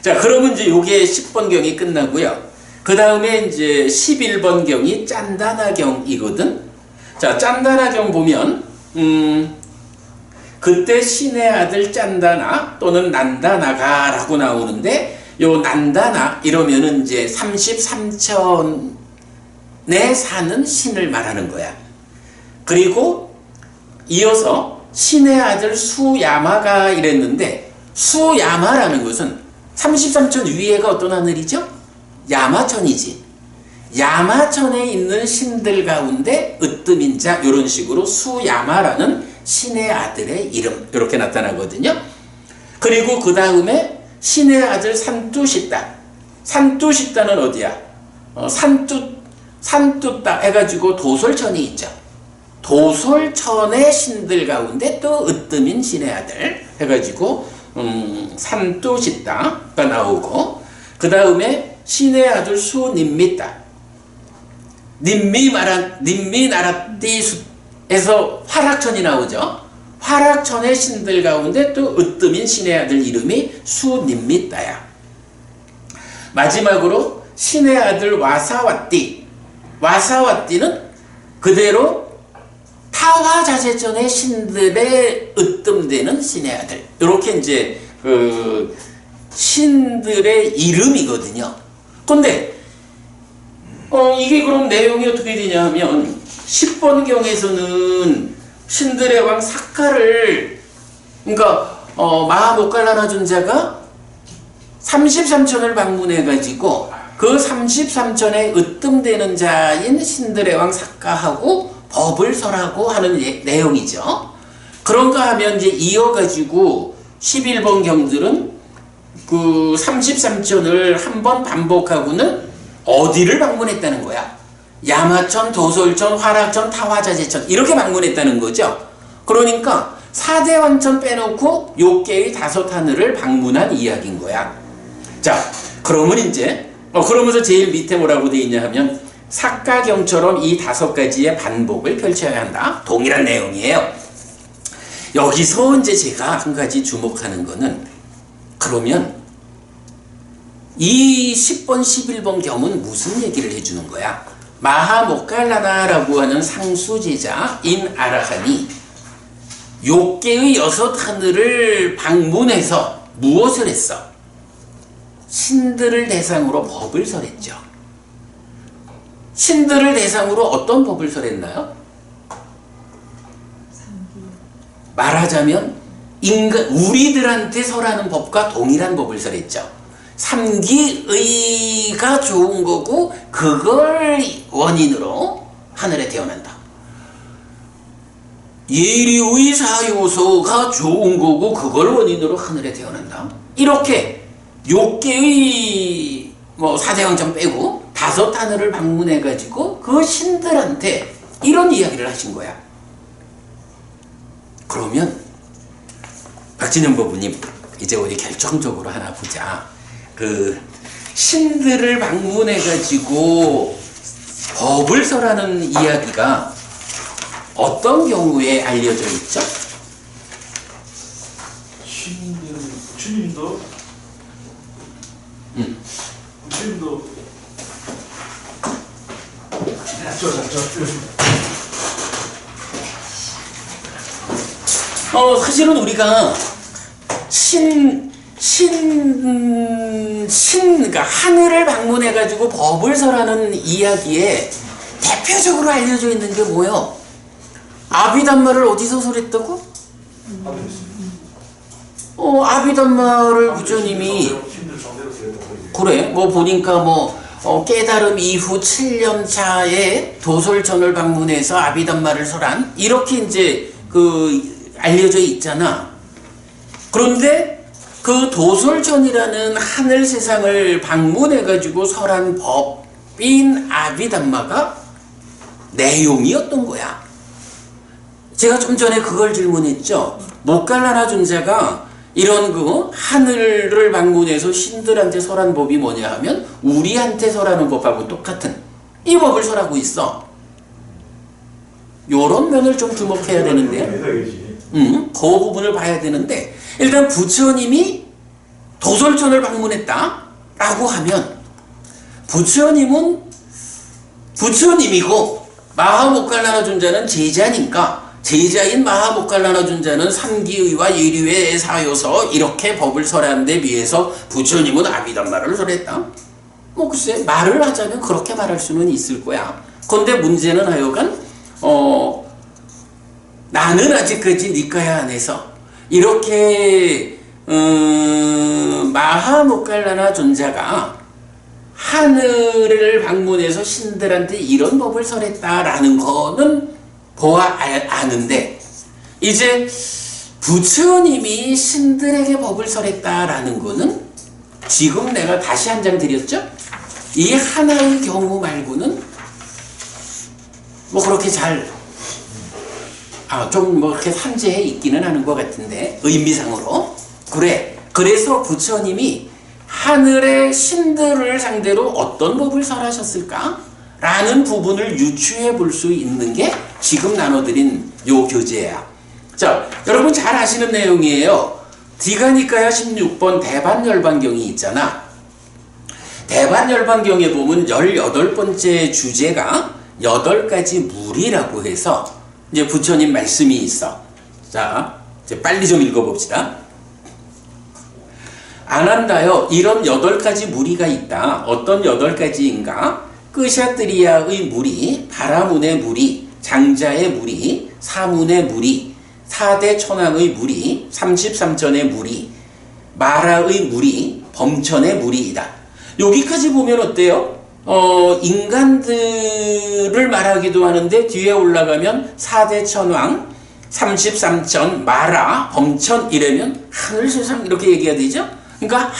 자, 그러면 이제 요게 10번 경이 끝나고요. 그 다음에 이제 11번 경이 짠다나경이거든. 자, 짠다나경 보면 그때 신의 아들 짠다나 또는 난다나가라고 나오는데, 요 난다나 이러면은 이제 33천에 사는 신을 말하는 거야. 그리고 이어서 신의 아들 수야마가 이랬는데, 수야마라는 것은 33천 위에가 어떤 하늘이죠? 야마천이지. 야마천에 있는 신들 가운데 으뜸인자, 이런 식으로 수야마라는 신의 아들의 이름, 이렇게 나타나거든요. 그리고 그 다음에 신의 아들 산뚜시따. 산뚜시따는 어디야? 산뚜따 해가지고 도솔천이 있죠. 도솔천의 신들 가운데 또 으뜸인 신의 아들 해가지고 산뚜시따가 나오고, 그 다음에 신의 아들 수님미따. 님미나라띠에서 화락천이 나오죠. 화락천의 신들 가운데 또 으뜸인 신의 아들 이름이 수님미따야. 마지막으로 신의 아들 와사와띠. 와사와띠는 그대로 타화자재천의 신들의 으뜸되는 신의 아들. 이렇게 이제 그 신들의 이름이거든요. 근데 이게 그럼 내용이 어떻게 되냐 하면 10번 경에서는 신들의 왕 사카를, 그러니까 마하모칼라나 존자가 33천을 방문해가지고 그 33천에 으뜸되는 자인 신들의 왕 사카하고 법을 설하고 하는 내용이죠. 그런가 하면 이제 이어가지고 11번 경들은 그 33천을 한 번 반복하고는 어디를 방문했다는 거야? 야마천, 도솔천, 화락천, 타화자재천, 이렇게 방문했다는 거죠. 그러니까 4대 원천 빼놓고 요계의 5하늘을 방문한 이야기인 거야. 자, 그러면 이제 그러면서 제일 밑에 뭐라고 돼 있냐 하면 사가경처럼 이 5가지의 반복을 펼쳐야 한다. 동일한 내용이에요. 여기서 이제 제가 한 가지 주목하는 거는, 그러면 이 10번, 11번 경은 무슨 얘기를 해주는 거야? 마하모칼라나라고 하는 상수제자인 아라한이 욕계의 6하늘을 방문해서 무엇을 했어? 신들을 대상으로 법을 설했죠. 신들을 대상으로 어떤 법을 설했나요? 말하자면 우리들한테 설하는 법과 동일한 법을 설했죠. 삼기의가 좋은 거고 그걸 원인으로 하늘에 태어난다. 예리의 사요소가 좋은 거고 그걸 원인으로 하늘에 태어난다. 이렇게 6개의 뭐 사대왕정 빼고 5 하늘을 방문해 가지고 그 신들한테 이런 이야기를 하신 거야. 그러면 박진영 법부님, 이제 우리 결정적으로 하나 보자. 그 신들을 방문해 가지고 법을 설하는 이야기가 어떤 경우에 알려져 있죠? 부처님도 사실은 우리가 그러니까 하늘을 방문해가지고 법을 설하는 이야기에 대표적으로 알려져 있는 게 뭐예요? 아비담마를 어디서 설했다고? 아비담마를 부처님이 그래 뭐 보니까 깨달음 이후 7년 차에 도솔천을 방문해서 아비담마를 설한 이렇게 이제 알려져 있잖아. 그런데 그 도솔천이라는 하늘 세상을 방문해가지고 설한 법인 아비담마가 내용이 어떤 거야? 제가 좀 전에 그걸 질문했죠. 모칼라나 존자가 이런 하늘을 방문해서 신들한테 설한 법이 뭐냐 하면 우리한테 설하는 법하고 똑같은 이 법을 설하고 있어. 요런 면을 좀 주목해야 되는데요. 그 부분을 봐야 되는데 일단 부처님이 도솔천을 방문했다 라고 하면 부처님은 부처님이고 마하모칼라나 존자는 제자니까 제자인 마하모칼라나 존자는 삼기의와 예류의 사요서 이렇게 법을 설하는 데 비해서 부처님은 아비담마를 설했다. 글쎄 말을 하자면 그렇게 말할 수는 있을 거야. 그런데 문제는 하여간 나는 아직까지 니카야 안에서 이렇게 마하모칼라나 존자가 하늘을 방문해서 신들한테 이런 법을 설했다라는 거는 아는데 이제 부처님이 신들에게 법을 설했다라는 거는 지금 내가 다시 한 장 드렸죠? 이 하나의 경우 말고는 그렇게 좀 그렇게 삼재해 있기는 하는 것 같은데 의미상으로 그래서 부처님이 하늘의 신들을 상대로 어떤 법을 설하셨을까? 라는 부분을 유추해 볼 수 있는 게 지금 나눠드린 요 교재야. 자, 여러분 잘 아시는 내용이에요. 디가니카야 16번 대반열반경이 있잖아. 대반열반경에 보면 18번째 주제가 8가지 무리라고 해서 이제 부처님 말씀이 있어. 자, 이제 빨리 좀 읽어봅시다. 아난다여, 이런 8가지 무리가 있다. 어떤 8가지인가? 끄샤트리아의 무리, 바라문의 무리, 장자의 무리, 사문의 무리, 4대 천왕의 무리, 33전의 무리, 마라의 무리, 범천의 무리이다. 여기까지 보면 어때요? 인간들을 말하기도 하는데 뒤에 올라가면 4대 천왕, 33천, 마라, 범천 이러면 하늘 세상 이렇게 얘기해야 되죠? 그러니까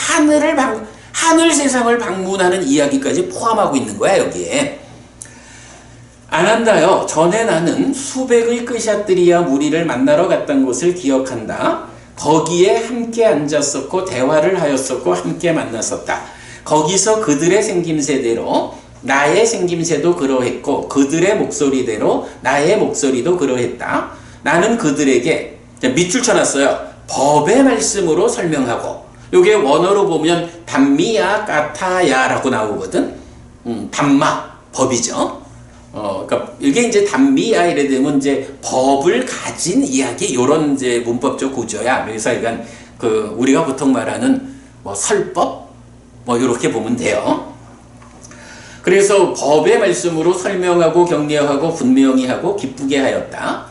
하늘 세상을 방문하는 이야기까지 포함하고 있는 거야 여기에. 아난다여, 전에 나는 수백의 끄샤트리아 무리를 만나러 갔던 곳을 기억한다. 거기에 함께 앉았었고 대화를 하였었고 함께 만났었다. 거기서 그들의 생김새대로 나의 생김새도 그러했고 그들의 목소리대로 나의 목소리도 그러했다. 나는 그들에게 밑줄 쳐놨어요. 법의 말씀으로 설명하고, 요게 원어로 보면 담미야 까타야라고 나오거든. 담마 법이죠. 그러니까 이게 이제 담미야 이래 되면 이제 법을 가진 이야기 요런 이제 문법적 구조야. 그래서 약간 우리가 보통 말하는 설법 요렇게 보면 돼요. 그래서 법의 말씀으로 설명하고 격려하고 분명히 하고 기쁘게 하였다.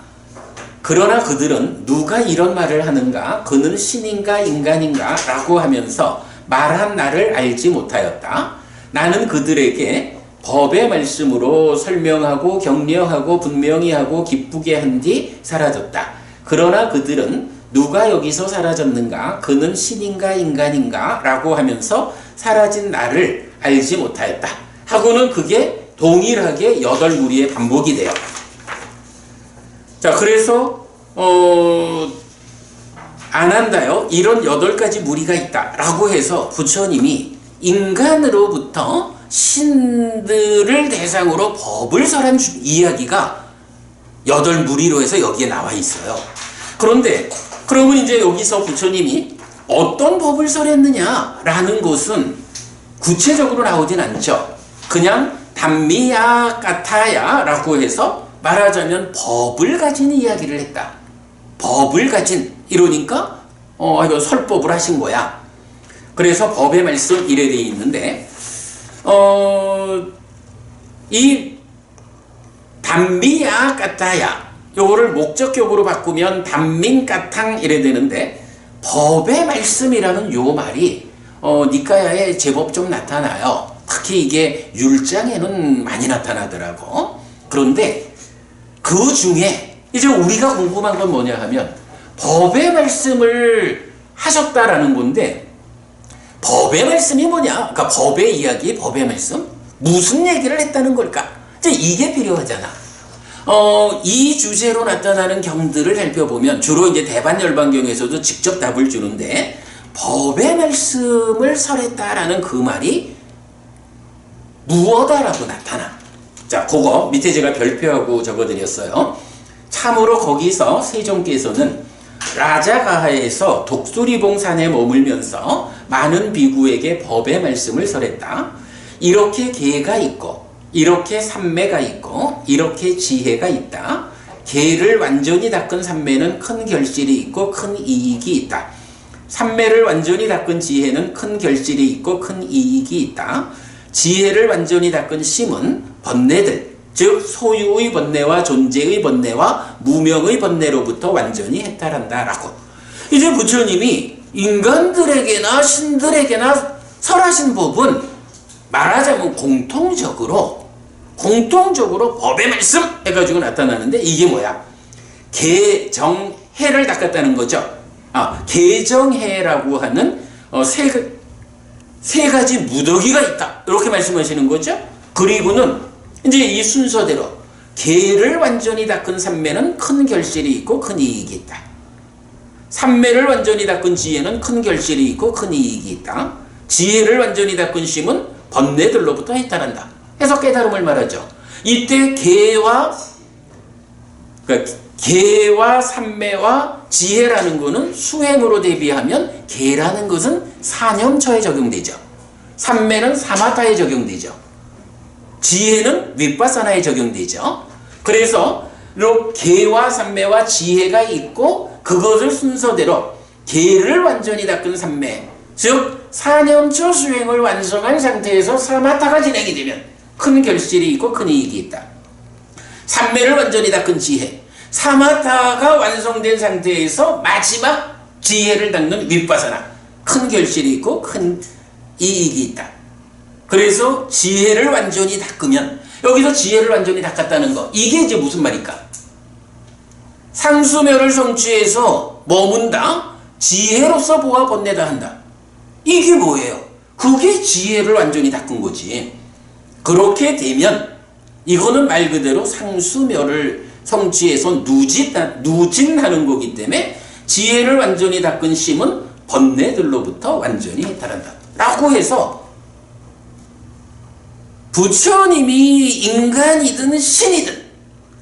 그러나 그들은 누가 이런 말을 하는가? 그는 신인가 인간인가? 라고 하면서 말한 나를 알지 못하였다. 나는 그들에게 법의 말씀으로 설명하고 격려하고 분명히 하고 기쁘게 한 뒤 사라졌다. 그러나 그들은 누가 여기서 사라졌는가? 그는 신인가 인간인가? 라고 하면서 사라진 나를 알지 못하였다. 하고는 그게 동일하게 8무리의 반복이 돼요. 자, 그래서 안 한다요. 이런 8가지 무리가 있다. 라고 해서 부처님이 인간으로부터 신들을 대상으로 법을 설한 이야기가 8무리로 해서 여기에 나와 있어요. 그런데 그러면 이제 여기서 부처님이 어떤 법을 설했느냐라는 것은 구체적으로 나오진 않죠. 그냥 담미야 까타야 라고 해서 말하자면 법을 가진 이야기를 했다. 법을 가진 이러니까 이거 설법을 하신 거야. 그래서 법의 말씀 이래 돼 있는데 이 담미야 까타야 요거를 목적격으로 바꾸면 담민까탕 이래 되는데 법의 말씀이라는 요 말이 니까야에 제법 좀 나타나요. 특히 이게 율장에는 많이 나타나더라고. 그런데 그 중에 이제 우리가 궁금한 건 뭐냐 하면 법의 말씀을 하셨다라는 건데 법의 말씀이 뭐냐? 그러니까 법의 이야기, 법의 말씀? 무슨 얘기를 했다는 걸까? 이제 이게 필요하잖아. 이 주제로 나타나는 경들을 살펴보면 주로 이제 대반열반경에서도 직접 답을 주는데 법의 말씀을 설했다라는 그 말이 무엇다라고 나타나. 자, 그거 밑에 제가 별표하고 적어드렸어요. 참으로 거기서 세종께서는 라자가하에서 독수리봉산에 머물면서 많은 비구에게 법의 말씀을 설했다. 이렇게 계가 있고 이렇게 삼매가 있고 이렇게 지혜가 있다. 계를 완전히 닦은 삼매는 큰 결실이 있고 큰 이익이 있다. 삼매를 완전히 닦은 지혜는 큰 결실이 있고 큰 이익이 있다. 지혜를 완전히 닦은 심은 번뇌들, 즉 소유의 번뇌와 존재의 번뇌와 무명의 번뇌로부터 완전히 해탈한다 라고. 이제 부처님이 인간들에게나 신들에게나 설하신 법은 말하자면 공통적으로 법의 말씀 해가지고 나타나는데 이게 뭐야? 개정해를 닦았다는 거죠. 개정해라고 하는 세 가지 무더기가 있다. 이렇게 말씀하시는 거죠. 그리고는 이제 이 순서대로 개를 완전히 닦은 삼매는 큰 결실이 있고 큰 이익이 있다. 삼매를 완전히 닦은 지혜는 큰 결실이 있고 큰 이익이 있다. 지혜를 완전히 닦은 심은 번뇌들로부터 해탈한다. 해서 깨달음을 말하죠. 이때 개와 삼매와 지혜라는 것은 수행으로 대비하면 개라는 것은 사념처에 적용되죠. 삼매는 사마타에 적용되죠. 지혜는 윗바사나에 적용되죠. 그래서 개와 삼매와 지혜가 있고 그것을 순서대로 개를 완전히 닦은 삼매, 즉 사념처 수행을 완성한 상태에서 사마타가 진행이 되면 큰 결실이 있고 큰 이익이 있다. 삼매를 완전히 닦은 지혜, 사마타가 완성된 상태에서 마지막 지혜를 닦는 윗바사나, 큰 결실이 있고 큰 이익이 있다. 그래서 지혜를 완전히 닦으면, 여기서 지혜를 완전히 닦았다는 거, 이게 이제 무슨 말일까? 상수멸을 성취해서 머문다, 지혜로서 보아 번뇌다 한다. 이게 뭐예요? 그게 지혜를 완전히 닦은 거지. 그렇게 되면 이거는 말 그대로 상수멸을 성취해서 누진하는 거기 때문에 지혜를 완전히 닦은 심은 번뇌들로부터 완전히 해탈한다 라고 해서 부처님이 인간이든 신이든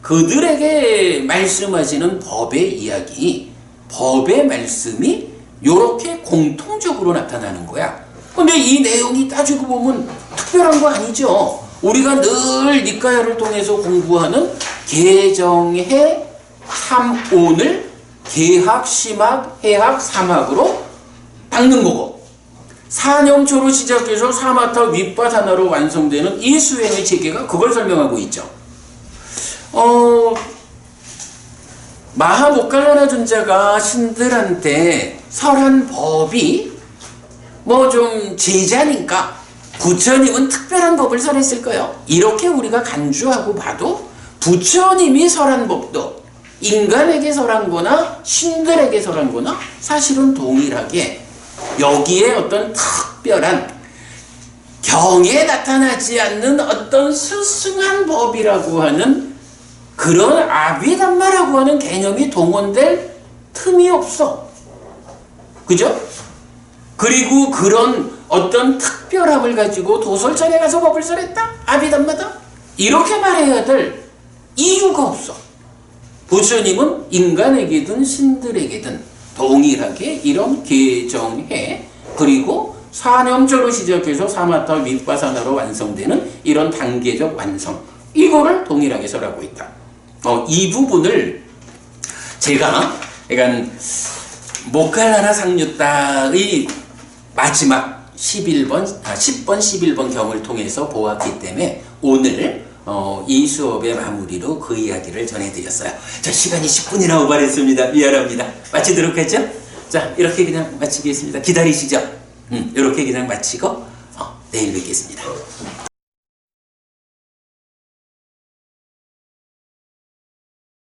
그들에게 말씀하시는 법의 이야기, 법의 말씀이 이렇게 공통적으로 나타나는 거야. 근데 이 내용이 따지고 보면 특별한 거 아니죠. 우리가 늘 니까야를 통해서 공부하는 개정해 3온을 개학, 심학, 해학, 삼학으로 닦는 거고, 사념초로 시작해서 사마타 윗바사나로 완성되는 이 수행의 체계가 그걸 설명하고 있죠. 마하모칼라나 존자가 신들한테 설한 법이 뭐 좀 제자니까 부처님은 특별한 법을 설했을까요? 이렇게 우리가 간주하고 봐도 부처님이 설한 법도 인간에게 설한 거나 신들에게 설한 거나 사실은 동일하게 여기에 어떤 특별한 경에 나타나지 않는 어떤 스승한 법이라고 하는 그런 아비담마라고 하는 개념이 동원될 틈이 없어. 그죠? 그리고 그런 어떤 특별함을 가지고 도솔천에 가서 법을 설했다? 아비담마다? 이렇게 말해야 될 이유가 없어. 부처님은 인간에게든 신들에게든 동일하게 이런 개정해 그리고 사념조로 시작해서 사마타 윗바사나로 완성되는 이런 단계적 완성 이거를 동일하게 설하고 있다. 이 부분을 제가 약간 모칼라나 상류따의 마지막 10번, 11번 경을 통해서 보았기 때문에 오늘 이 수업의 마무리로 그 이야기를 전해드렸어요. 자, 시간이 10분이나 오버했습니다. 미안합니다. 마치도록 하죠. 자, 이렇게 그냥 마치겠습니다. 기다리시죠. 이렇게 그냥 마치고 내일 뵙겠습니다.